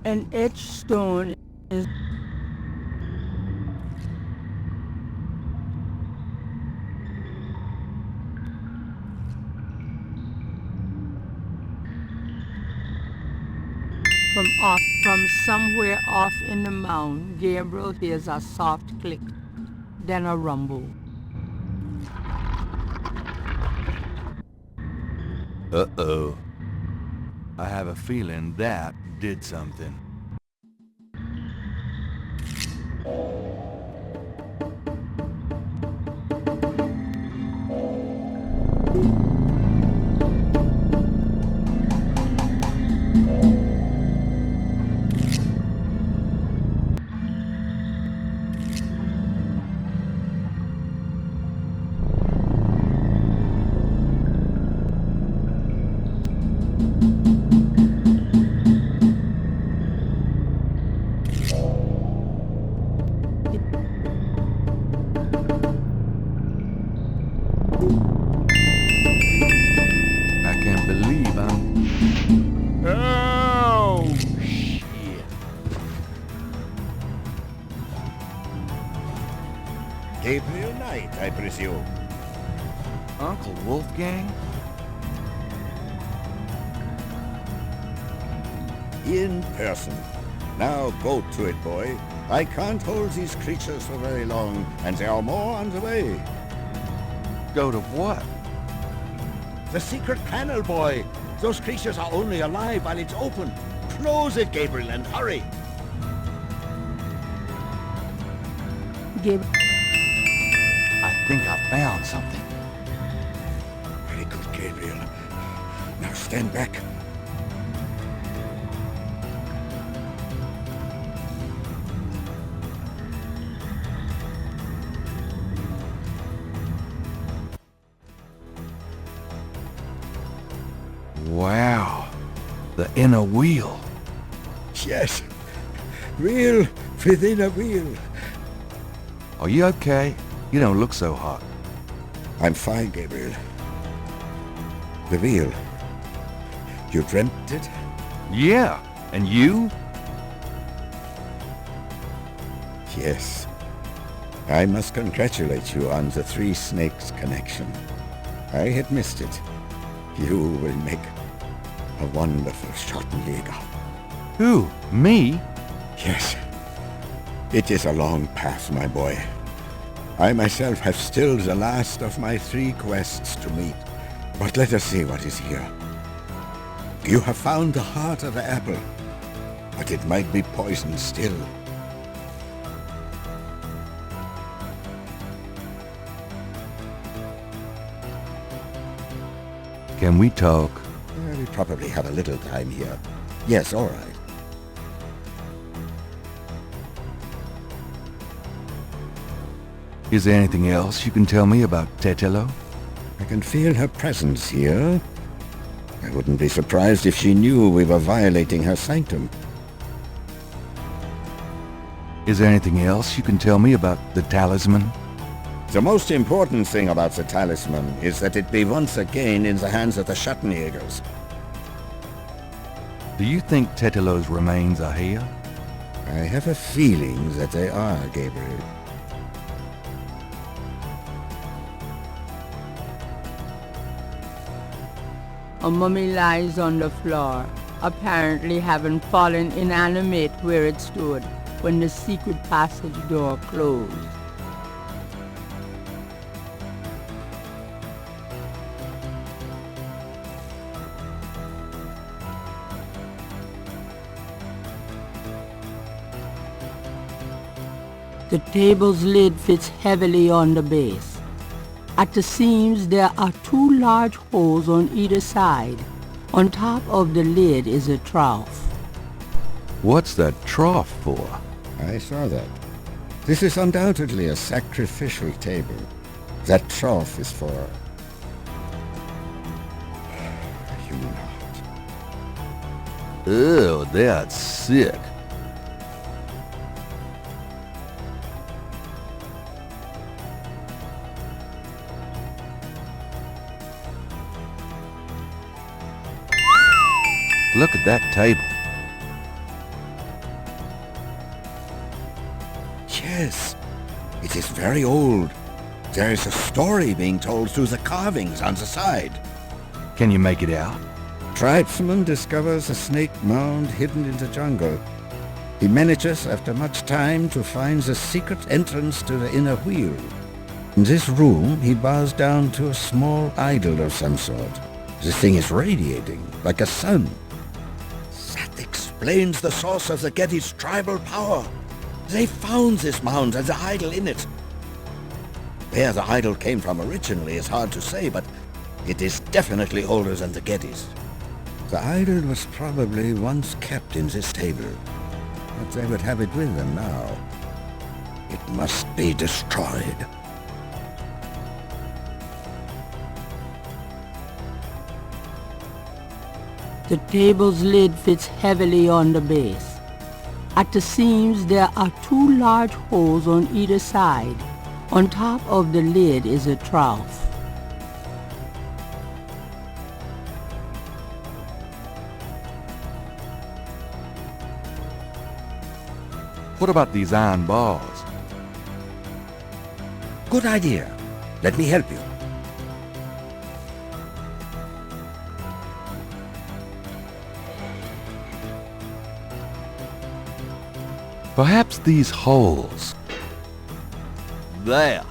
An etched stone is from somewhere off in the mound. Gabriel hears a soft click, then a rumble. Uh-oh. I have a feeling that did something. Gabriel Knight, I presume. Uncle Wolfgang? In person. Now go to it, boy. I can't hold these creatures for very long, and there are more on the way. Go to what? The secret panel, boy. Those creatures are only alive while it's open. Close it, Gabriel, and hurry. Gabriel. I think I found something. Very good, Gabriel. Now stand back. Wow. The inner wheel. Yes. Wheel within a wheel. Are you okay? You don't look so hot. I'm fine, Gabriel. The wheel. You dreamt it? Yeah. And you? Yes. I must congratulate you on the Three Snakes connection. I had missed it. You will make a wonderful Schottenjäger. Who? Me? Yes. It is a long path, my boy. I myself have still the last of my 3 quests to meet. But let us see what is here. You have found the heart of the apple, but it might be poisoned still. Can we talk? We probably have a little time here. Yes, all right. Is there anything else you can tell me about Tetelo? I can feel her presence here. I wouldn't be surprised if she knew we were violating her sanctum. Is there anything else you can tell me about the talisman? The most important thing about the talisman is that it be once again in the hands of the Schattenjägers. Do you think Tetelo's remains are here? I have a feeling that they are, Gabriel. A mummy lies on the floor, apparently having fallen inanimate where it stood when the secret passage door closed. The table's lid fits heavily on the base. At the seams there are 2 large holes on either side. On top of the lid is a trough. What's that trough for? I saw that. This is undoubtedly a sacrificial table. That trough is for a human heart. Ew, that's sick. Look at that table. Yes, it is very old. There is a story being told through the carvings on the side. Can you make it out? Tribesman discovers a snake mound hidden in the jungle. He manages, after much time, to find the secret entrance to the inner wheel. In this room, he bows down to a small idol of some sort. This thing is radiating, like a sun. That explains the source of the Geddes' tribal power. They found this mound and the idol in it. Where the idol came from originally is hard to say, but it is definitely older than the Geddes. The idol was probably once kept in this table, but they would have it with them now. It must be destroyed. The table's lid fits heavily on the base. At the seams there are 2 large holes on either side. On top of the lid is a trough. What about these iron bars? Good idea. Let me help you. Perhaps these holes. There.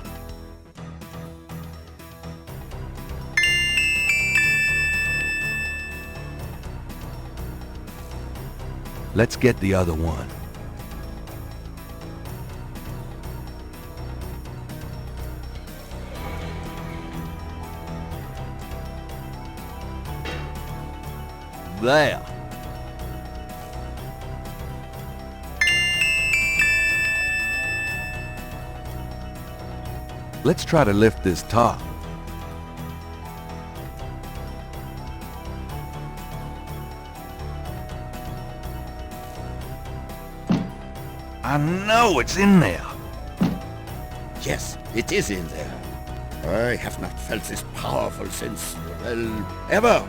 Let's get the other one. There. Let's try to lift this top. I know it's in there. Yes, it is in there. I have not felt this powerful since, well, ever.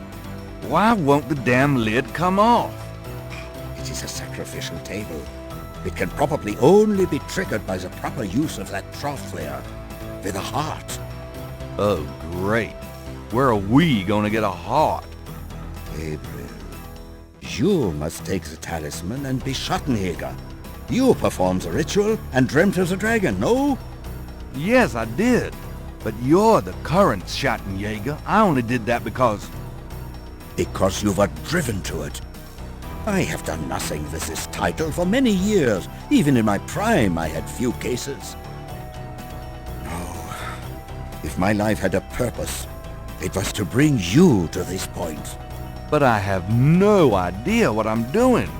Why won't the damn lid come off? It is a sacrificial table. It can probably only be triggered by the proper use of that trough there, with a heart. Oh, great. Where are we gonna get a heart? Gabriel, you must take the talisman and be Schattenjäger. You performed the ritual and dreamt of the dragon, no? Yes, I did. But you're the current Schattenjäger. I only did that because you were driven to it. I have done nothing with this title for many years. Even in my prime, I had few cases. No. If my life had a purpose, it was to bring you to this point. But I have no idea what I'm doing.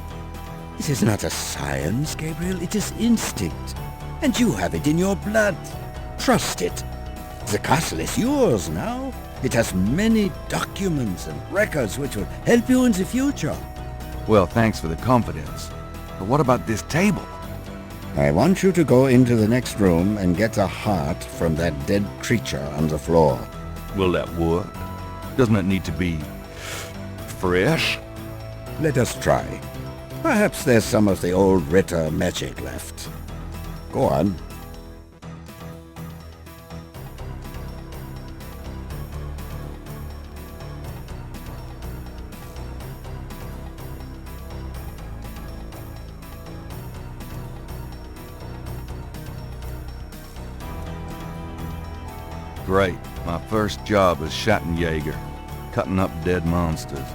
It is not a science, Gabriel. It is instinct. And you have it in your blood. Trust it. The castle is yours now. It has many documents and records which will help you in the future. Well, thanks for the confidence. But what about this table? I want you to go into the next room and get a heart from that dead creature on the floor. Will that work? Doesn't it need to be fresh? Let us try. Perhaps there's some of the old Ritter magic left. Go on. Great. My first job as Schattenjäger, cutting up dead monsters.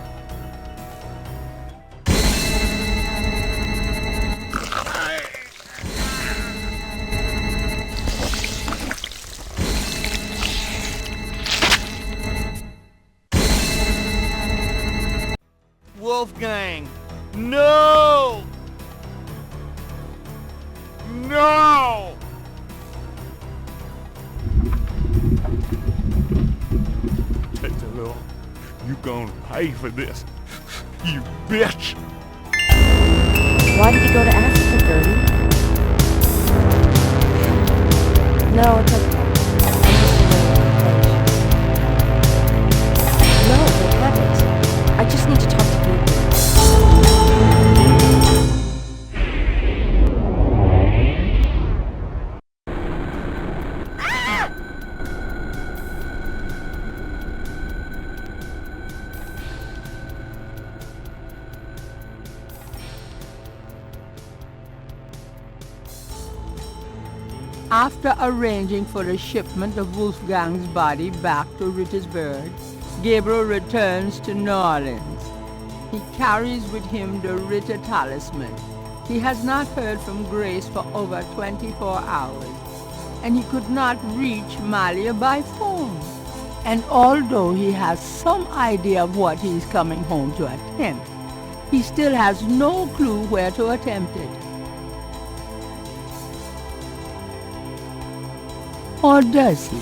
Wolfgang! No! No! You gonna pay for this, you bitch! Why did he go to Africa, Gertie? No, it's okay. No, good heavens. I just need to talk to Gabriel. After arranging for the shipment of Wolfgang's body back to Rittersburg, Gabriel returns to New Orleans. He carries with him the Ritter talisman. He has not heard from Grace for over 24 hours, and he could not reach Malia by phone. And although he has some idea of what he is coming home to attempt, he still has no clue where to attempt it. Or does he?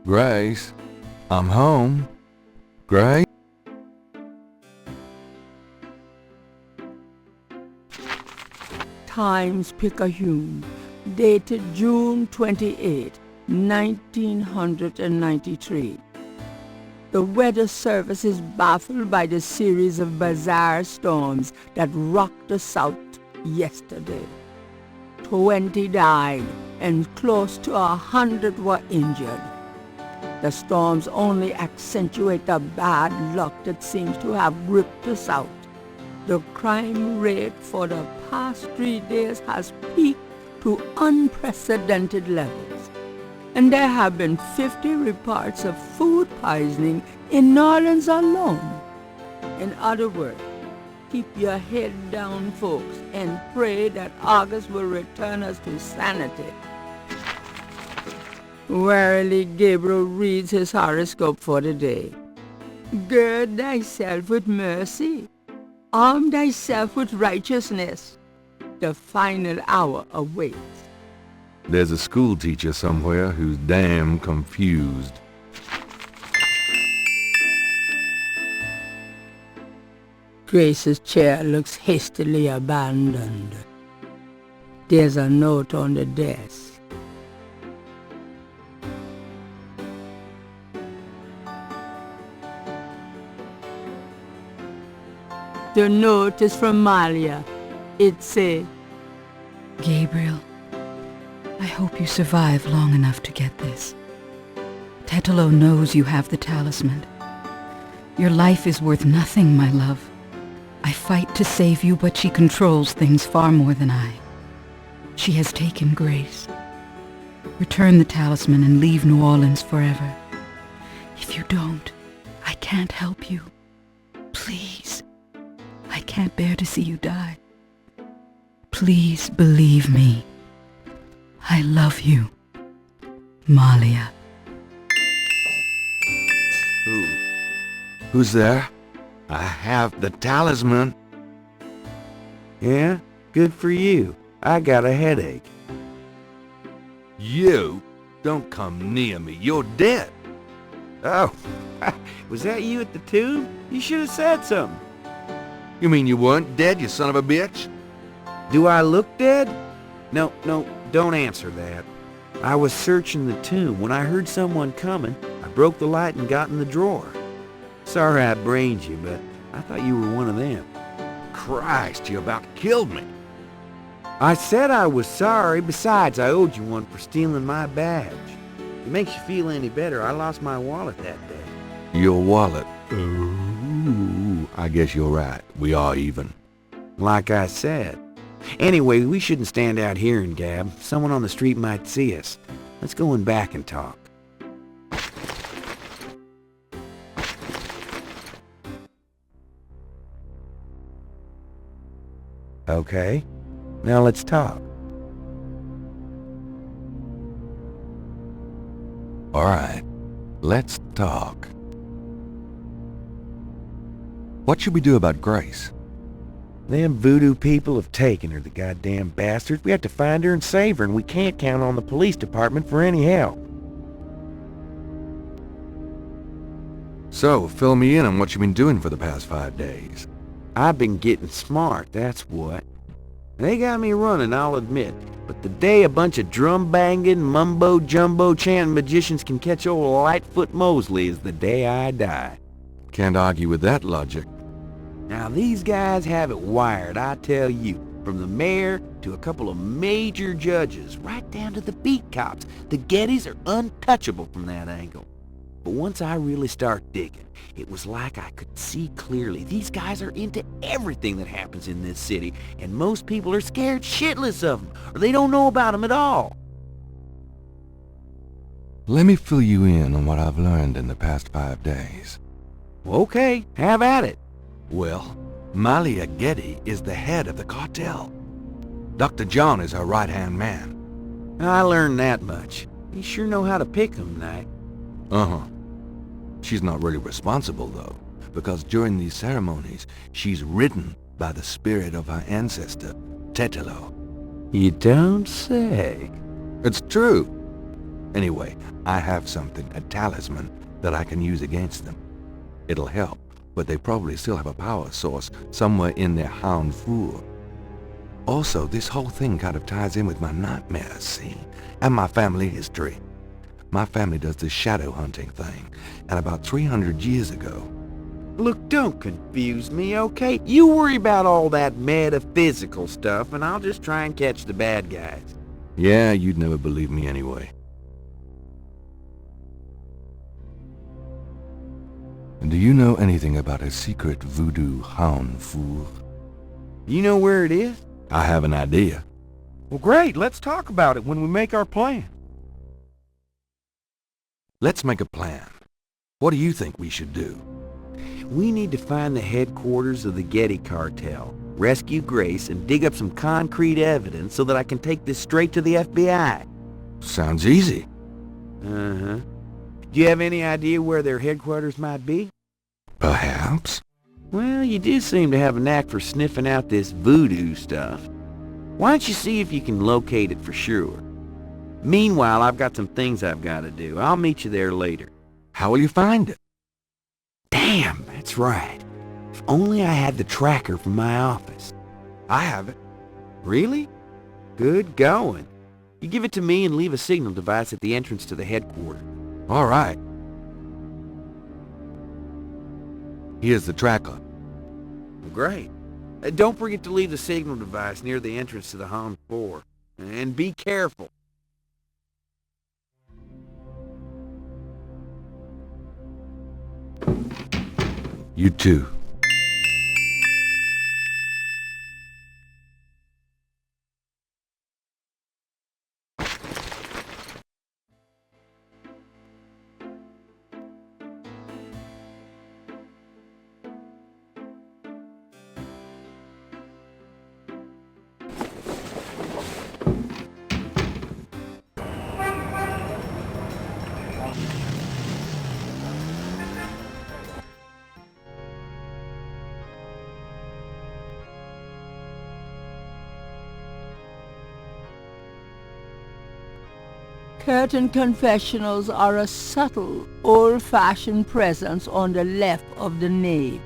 Grace, I'm home. Grace? Times-Picayune, dated June 28, 1993. The Weather Service is baffled by the series of bizarre storms that rocked the South yesterday. 20 died and close to 100 were injured. The storms only accentuate the bad luck that seems to have gripped the South. The crime rate for the past 3 days has peaked to unprecedented levels, and there have been 50 reports of food poisoning in New Orleans alone. In other words, keep your head down, folks, and pray that August will return us to sanity. Warily, Gabriel reads his horoscope for the day. Gird thyself with mercy. Arm thyself with righteousness. The final hour awaits. There's a school teacher somewhere who's damn confused. Grace's chair looks hastily abandoned. There's a note on the desk. The note is from Malia. It says, Gabriel, I hope you survive long enough to get this. Tetelo knows you have the talisman. Your life is worth nothing, my love. I fight to save you, but she controls things far more than I. She has taken Grace. Return the talisman and leave New Orleans forever. If you don't, I can't help you. Please. I can't bear to see you die. Please believe me. I love you. Malia. Who's there? I have the talisman. Yeah? Good for you. I got a headache. You? Don't come near me. You're dead. Oh, was that you at the tube? You should have said something. You mean you weren't dead, you son of a bitch? Do I look dead? No, don't answer that. I was searching the tomb. When I heard someone coming, I broke the light and got in the drawer. Sorry I brained you, but I thought you were one of them. Christ, you about killed me. I said I was sorry. Besides, I owed you one for stealing my badge. If it makes you feel any better, I lost my wallet that day. Your wallet? Ooh, I guess you're right. We are even. Like I said. Anyway, we shouldn't stand out here and gab. Someone on the street might see us. Let's go in back and talk. Okay, now let's talk. All right, let's talk. What should we do about Grace? Them voodoo people have taken her, the goddamn bastards. We have to find her and save her, and we can't count on the police department for any help. So, fill me in on what you've been doing for the past 5 days. I've been getting smart, that's what. They got me running, I'll admit. But the day a bunch of drum-banging, mumbo-jumbo chanting magicians can catch old Lightfoot Mosley is the day I die. Can't argue with that logic. Now these guys have it wired, I tell you. From the mayor to a couple of major judges, right down to the beat cops. The Gettys are untouchable from that angle. But once I really start digging, it was like I could see clearly. These guys are into everything that happens in this city, and most people are scared shitless of them, or they don't know about them at all. Let me fill you in on what I've learned in the past 5 days. Okay, have at it. Well, Malia Getty is the head of the cartel. Dr. John is her right-hand man. I learned that much. You sure know how to pick 'em, Knight. Uh-huh. She's not really responsible, though, because during these ceremonies, she's ridden by the spirit of her ancestor, Tetelo. You don't say. It's true. Anyway, I have something, a talisman, that I can use against them. It'll help, but they probably still have a power source somewhere in their hound fool. Also, this whole thing kind of ties in with my nightmares, see, and my family history. My family does this shadow hunting thing, and about 300 years ago... Look, don't confuse me, okay? You worry about all that metaphysical stuff, and I'll just try and catch the bad guys. Yeah, you'd never believe me anyway. Do you know anything about a secret voodoo hound fool? You know where it is? I have an idea. Well, great. Let's talk about it when we make our plan. Let's make a plan. What do you think we should do? We need to find the headquarters of the Getty cartel, rescue Grace, and dig up some concrete evidence so that I can take this straight to the FBI. Sounds easy. Uh-huh. Do you have any idea where their headquarters might be? Perhaps. Well, you do seem to have a knack for sniffing out this voodoo stuff. Why don't you see if you can locate it for sure? Meanwhile, I've got some things I've got to do. I'll meet you there later. How will you find it? Damn, that's right. If only I had the tracker from my office. I have it. Really? Good going. You give it to me and leave a signal device at the entrance to the headquarters. All right. Here's the tracker. Great. Don't forget to leave the signal device near the entrance to the home floor. And be careful. You too. Curtain confessionals are a subtle, old-fashioned presence on the left of the nave.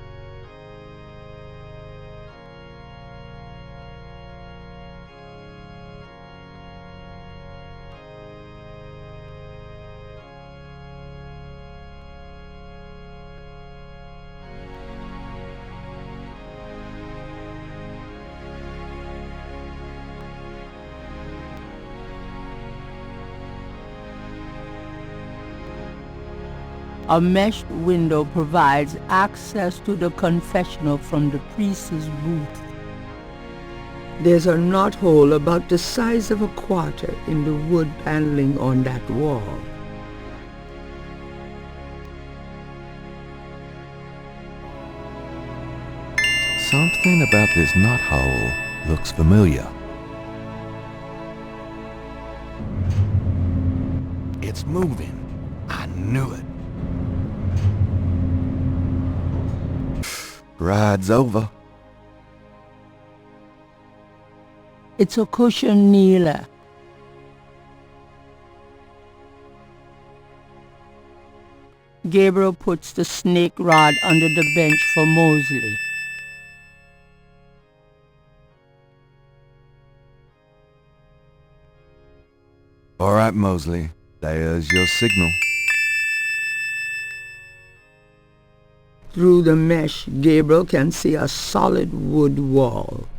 A meshed window provides access to the confessional from the priest's booth. There's a knothole about the size of a quarter in the wood paneling on that wall. Something about this knothole looks familiar. It's moving. I knew it. Ride's over. It's a cushion kneeler. Gabriel puts the snake rod under the bench for Mosley. All right, Mosley. There's your signal. Through the mesh, Gabriel can see a solid wood wall.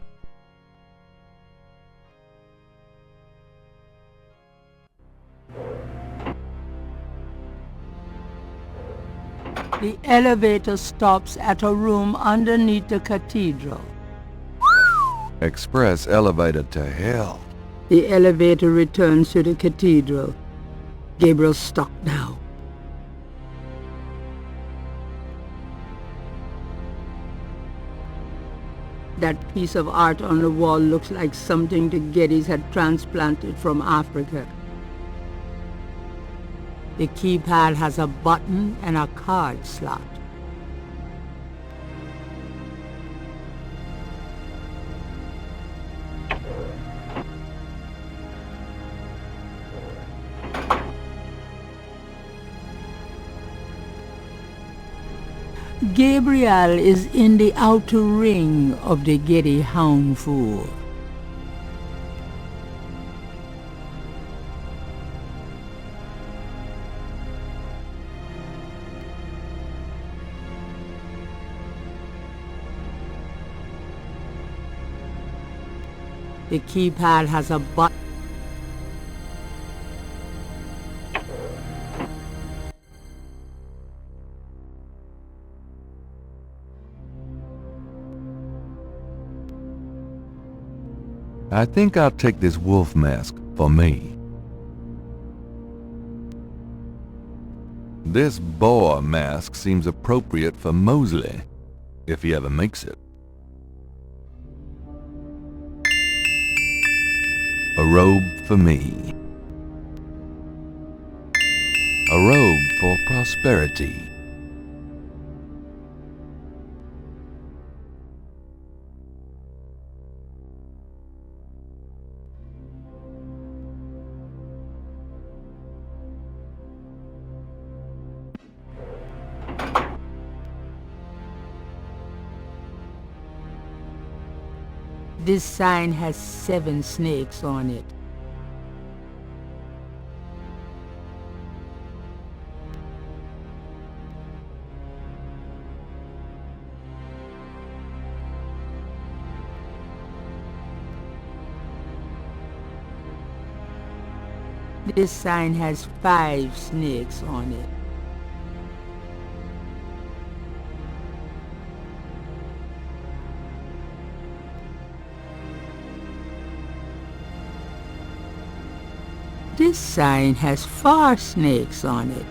The elevator stops at a room underneath the cathedral. Express elevator to hell. The elevator returns to the cathedral. Gabriel's stuck now. That piece of art on the wall looks like something the Gettys had transplanted from Africa. The keypad has a button and a card slot. Gabriel is in the outer ring of the Getty Houndful. The keypad has a button. I think I'll take this wolf mask for me. This boar mask seems appropriate for Mosley, if he ever makes it. A robe for me. A robe for prosperity. This sign has 7 snakes on it. This sign has 5 snakes on it. This sign has 4 snakes on it.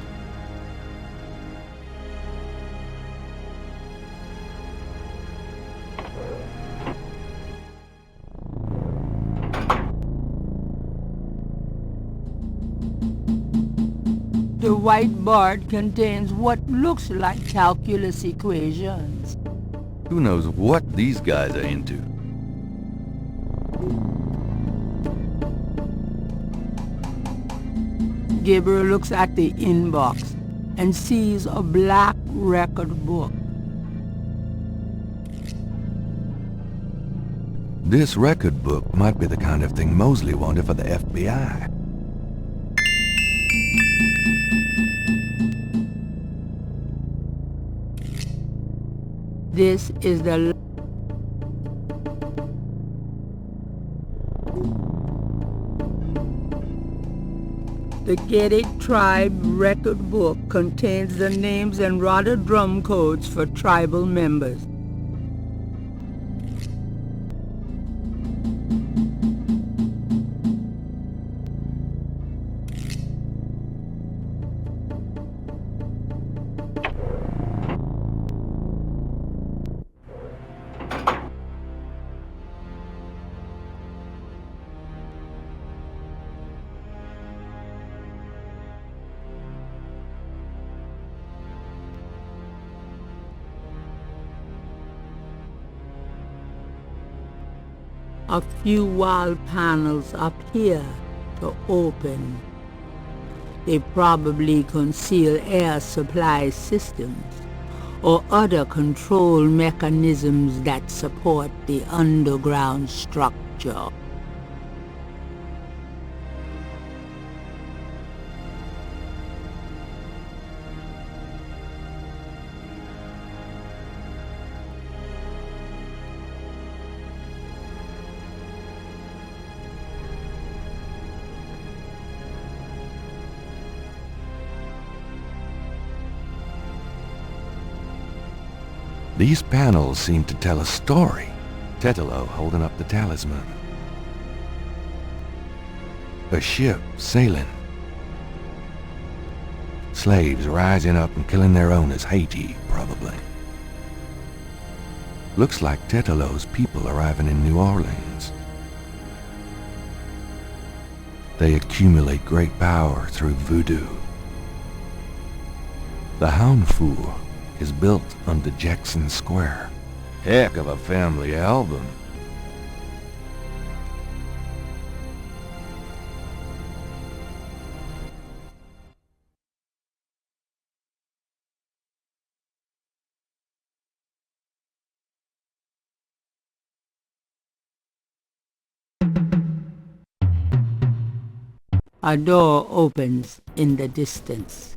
The white board contains what looks like calculus equations. Who knows what these guys are into? Gabriel looks at the inbox and sees a black record book. This record book might be the kind of thing Mosley wanted for the FBI. This is the Getty Tribe record book contains the names and rudder drum codes for tribal members. A few wall panels up here to open. They probably conceal air supply systems or other control mechanisms that support the underground structure. These panels seem to tell a story. Tetelo holding up the talisman. A ship sailing. Slaves rising up and killing their owners. Haiti, probably. Looks like Tetelo's people arriving in New Orleans. They accumulate great power through voodoo. The Hound Fool is built under Jackson Square. Heck of a family album. A door opens in the distance.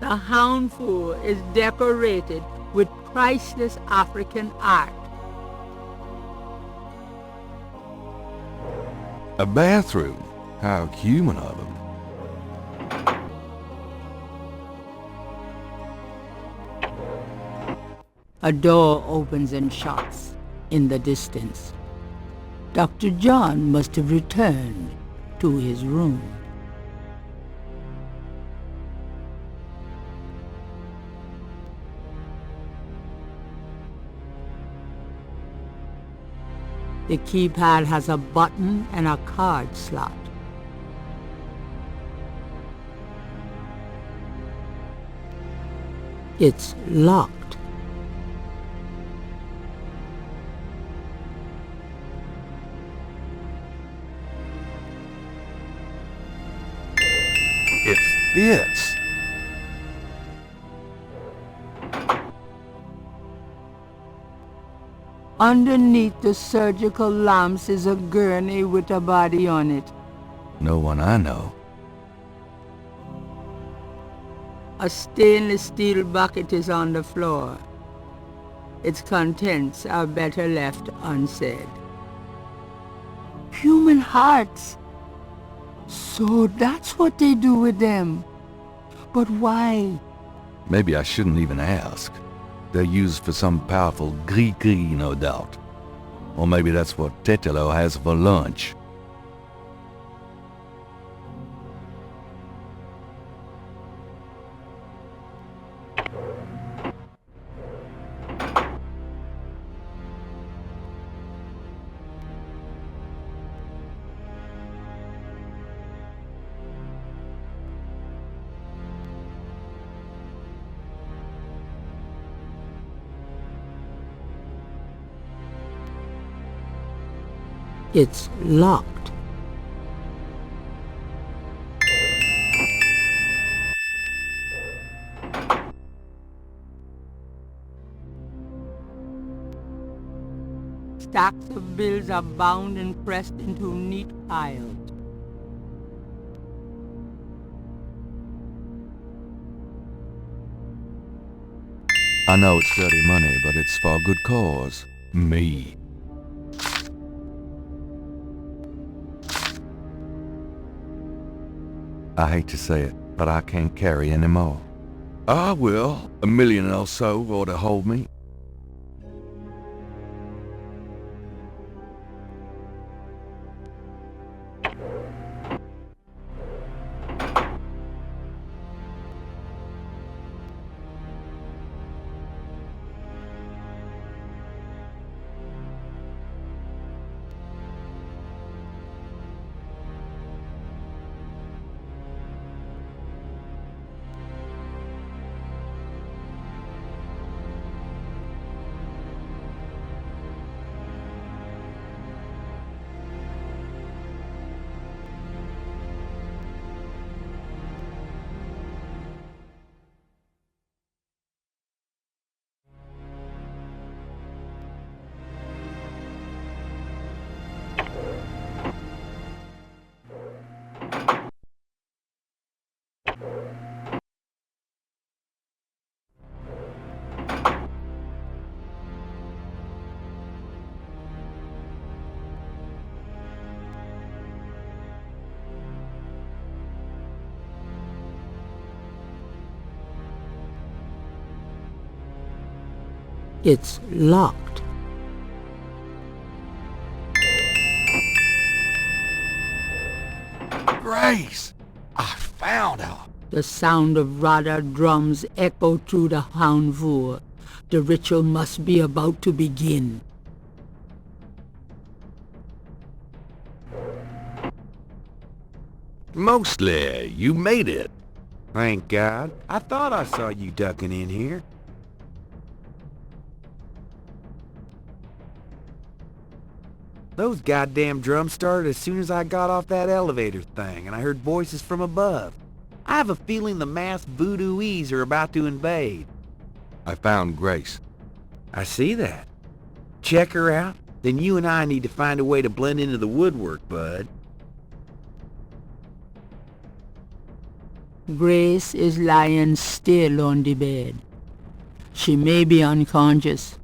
The Hound Fool is decorated with priceless African art. A bathroom. How human of them. A door opens and shuts in the distance. Dr. John must have returned to his room. The keypad has a button and a card slot. It's locked. It fits. Underneath the surgical lamps is a gurney with a body on it. No one I know. A stainless steel bucket is on the floor. Its contents are better left unsaid. Human hearts! So that's what they do with them. But why? Maybe I shouldn't even ask. They're used for some powerful gris-gris, no doubt. Or maybe that's what Tetelo has for lunch. It's locked. Stacks of bills are bound and pressed into neat piles. I know it's dirty money, but it's for a good cause. Me. I hate to say it, but I can't carry any more. Ah, well, 1 million or so ought to hold me. It's locked. Grace! I found her! The sound of Radha drums echo through the Houndvoer. The ritual must be about to begin. Mostly, you made it. Thank God. I thought I saw you ducking in here. Those goddamn drums started as soon as I got off that elevator thing, and I heard voices from above. I have a feeling the masked voodooies are about to invade. I found Grace. I see that. Check her out, then you and I need to find a way to blend into the woodwork, bud. Grace is lying still on the bed. She may be unconscious,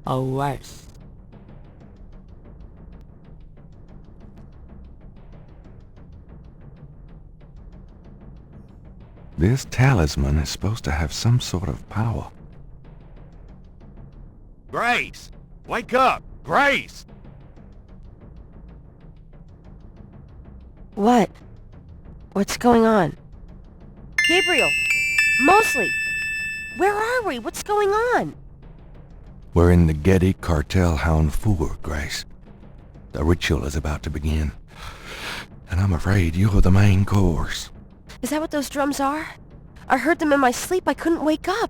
or worse. This talisman is supposed to have some sort of power. Grace! Wake up! Grace! What? What's going on? Gabriel! Mosley! Where are we? What's going on? We're in the Getty Cartel Houndvoer, Grace. The ritual is about to begin. And I'm afraid you're the main course. Is that what those drums are? I heard them in my sleep. I couldn't wake up.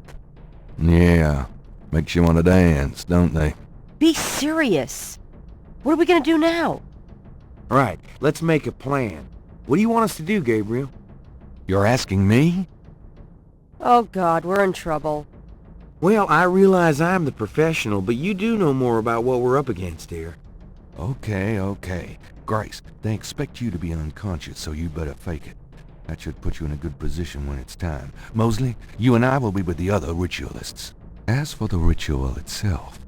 Yeah, makes you want to dance, don't they? Be serious. What are we gonna do now? Right, let's make a plan. What do you want us to do, Gabriel? You're asking me? Oh God, we're in trouble. Well, I realize I'm the professional, but you do know more about what we're up against here. Okay. Grace, they expect you to be unconscious, so you better fake it. That should put you in a good position when it's time. Mosley, you and I will be with the other ritualists. As for the ritual itself,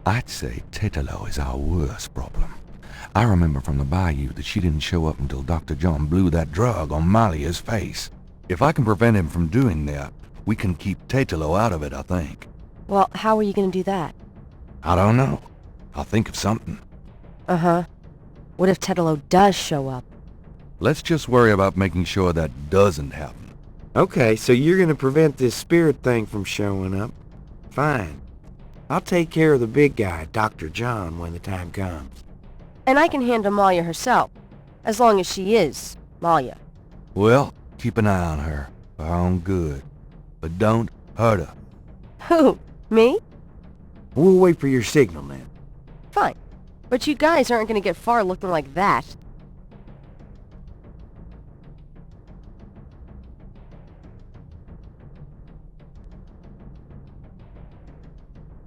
I'd say Tetelo is our worst problem. I remember from the bayou that she didn't show up until Dr. John blew that drug on Malia's face. If I can prevent him from doing that, we can keep Tetelo out of it, I think. Well, how are you gonna do that? I don't know. I'll think of something. Uh-huh. What if Tetelo does show up? Let's just worry about making sure that doesn't happen. Okay, so you're gonna prevent this spirit thing from showing up. Fine. I'll take care of the big guy, Dr. John, when the time comes. And I can handle Malia herself, as long as she is Malia. Well, keep an eye on her, for her own good. But don't hurt her. Who? Me? We'll wait for your signal then. Fine. But you guys aren't gonna get far looking like that.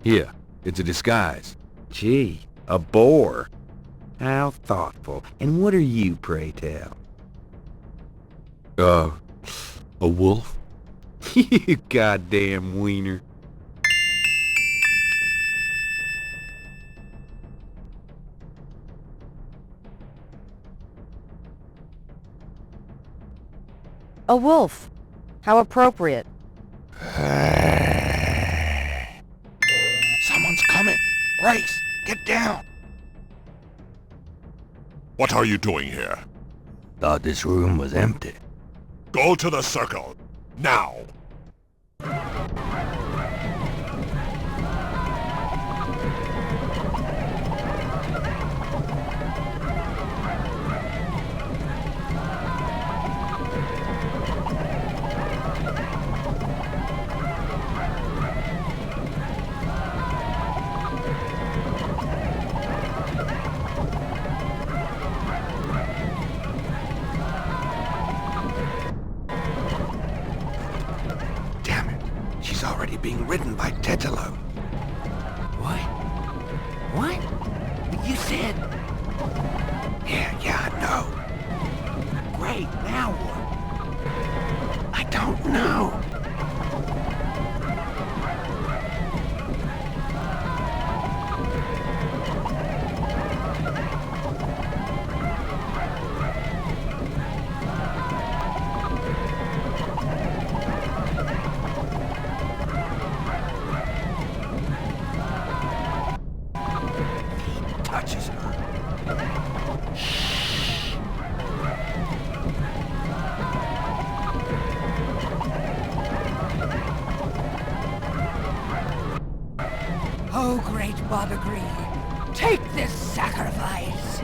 Here, it's a disguise. Gee, a boar. How thoughtful. And what are you, pray tell? A wolf? You goddamn wiener. A wolf. How appropriate. Someone's coming. Grace, get down. What are you doing here? Thought this room was empty. Go to the circle. Now! Already being ridden by Tetelo. What? What? You said... Yeah, I know. Great, now what? I don't know. Touches her. Oh, great Bobbegree, take this sacrifice.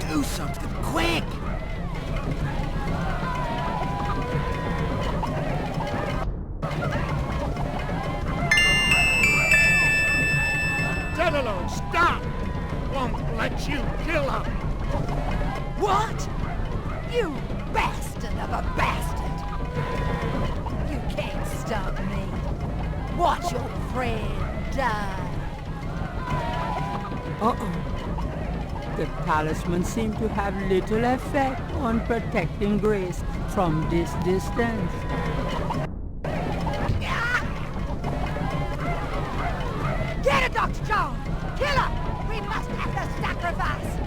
Do something quick. Tetelo, stop! Won't let you kill her! What? You bastard of a bastard! You can't stop me. Watch your friend die. Uh-oh. The talisman seemed to have little effect on protecting Grace from this distance. Get her, Dr. John! Kill her! We must have the sacrifice!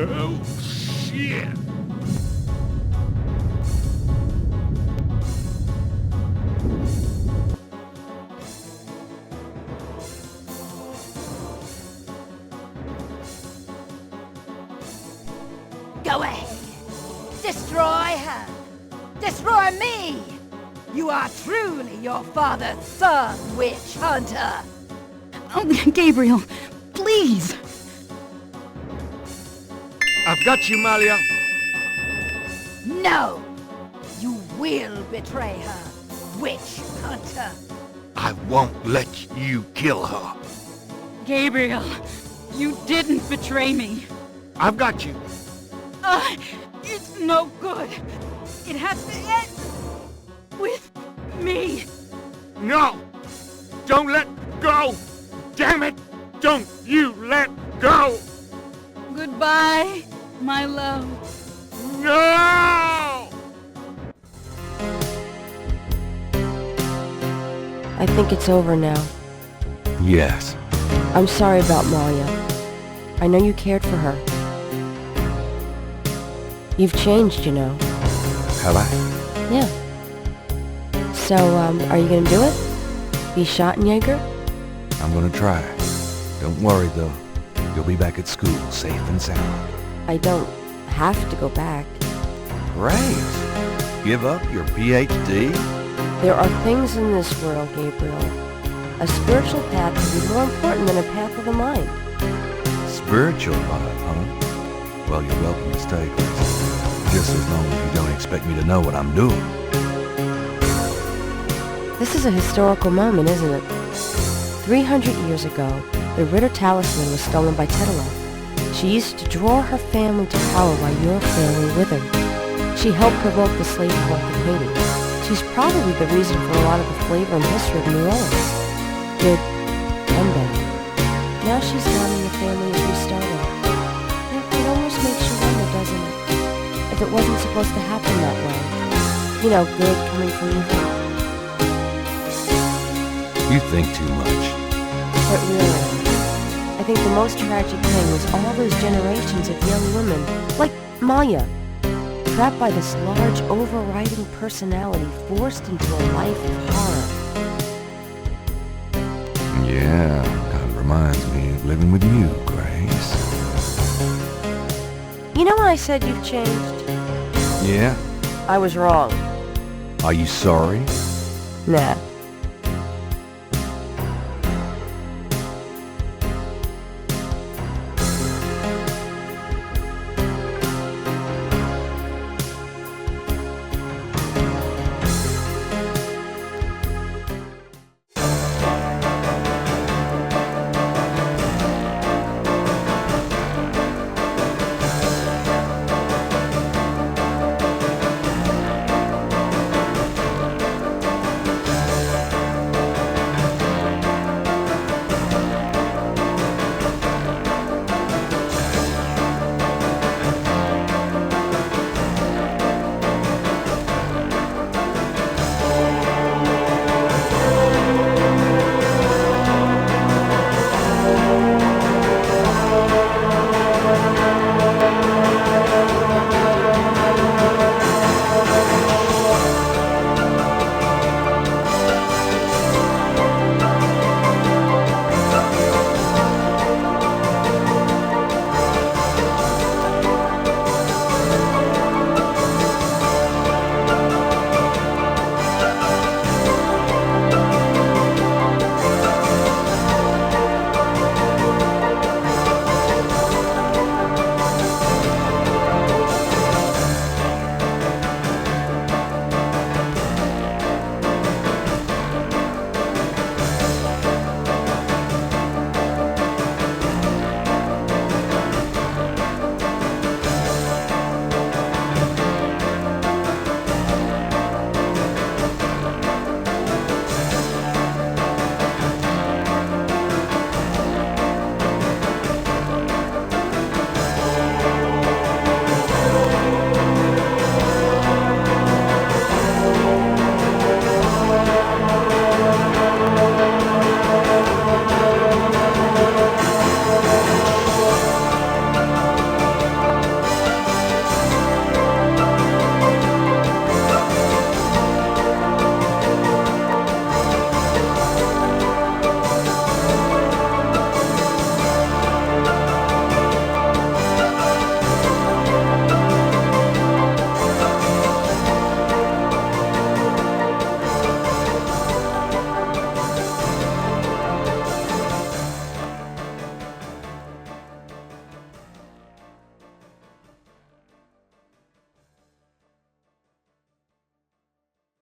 Oh, shit! Go ahead. Destroy her. Destroy me. You are truly your father's son, witch hunter. Oh, Gabriel, please. I've got you, Malia. No. You will betray her, witch hunter. I won't let you kill her. Gabriel, you didn't betray me. I've got you. It's no good. It has to end with me. No! Don't let go! Damn it! Don't you let go! Goodbye, my love. No! I think it's over now. Yes. I'm sorry about Malia. I know you cared for her. You've changed, you know. Have I? Yeah. So, are you gonna do it? Be Schottenjäger? I'm gonna try. Don't worry, though. You'll be back at school, safe and sound. I don't have to go back. Great. Give up your PhD? There are things in this world, Gabriel. A spiritual path can be more important than a path of the mind. Spiritual path, huh? Well, you're welcome to stay, Grace. Just as long as you don't expect me to know what I'm doing. This is a historical moment, isn't it? 300 years ago, the Ritter talisman was stolen by Tetelo. She used to draw her family to power while your family withered. She helped provoke the slave revolt in Haiti. She's probably the reason for a lot of the flavor and history of New Orleans. Good and bad. Now she's gone and the family is restarting. It almost makes you wonder, doesn't it? If it wasn't supposed to happen that way. You know, good coming from evil. You think too much. But really, I think the most tragic thing was all those generations of young women, like Maya, trapped by this large, overriding personality forced into a life of horror. Yeah, kind of reminds me of living with you, Grace. You know when I said you've changed? Yeah? I was wrong. Are you sorry? Nah.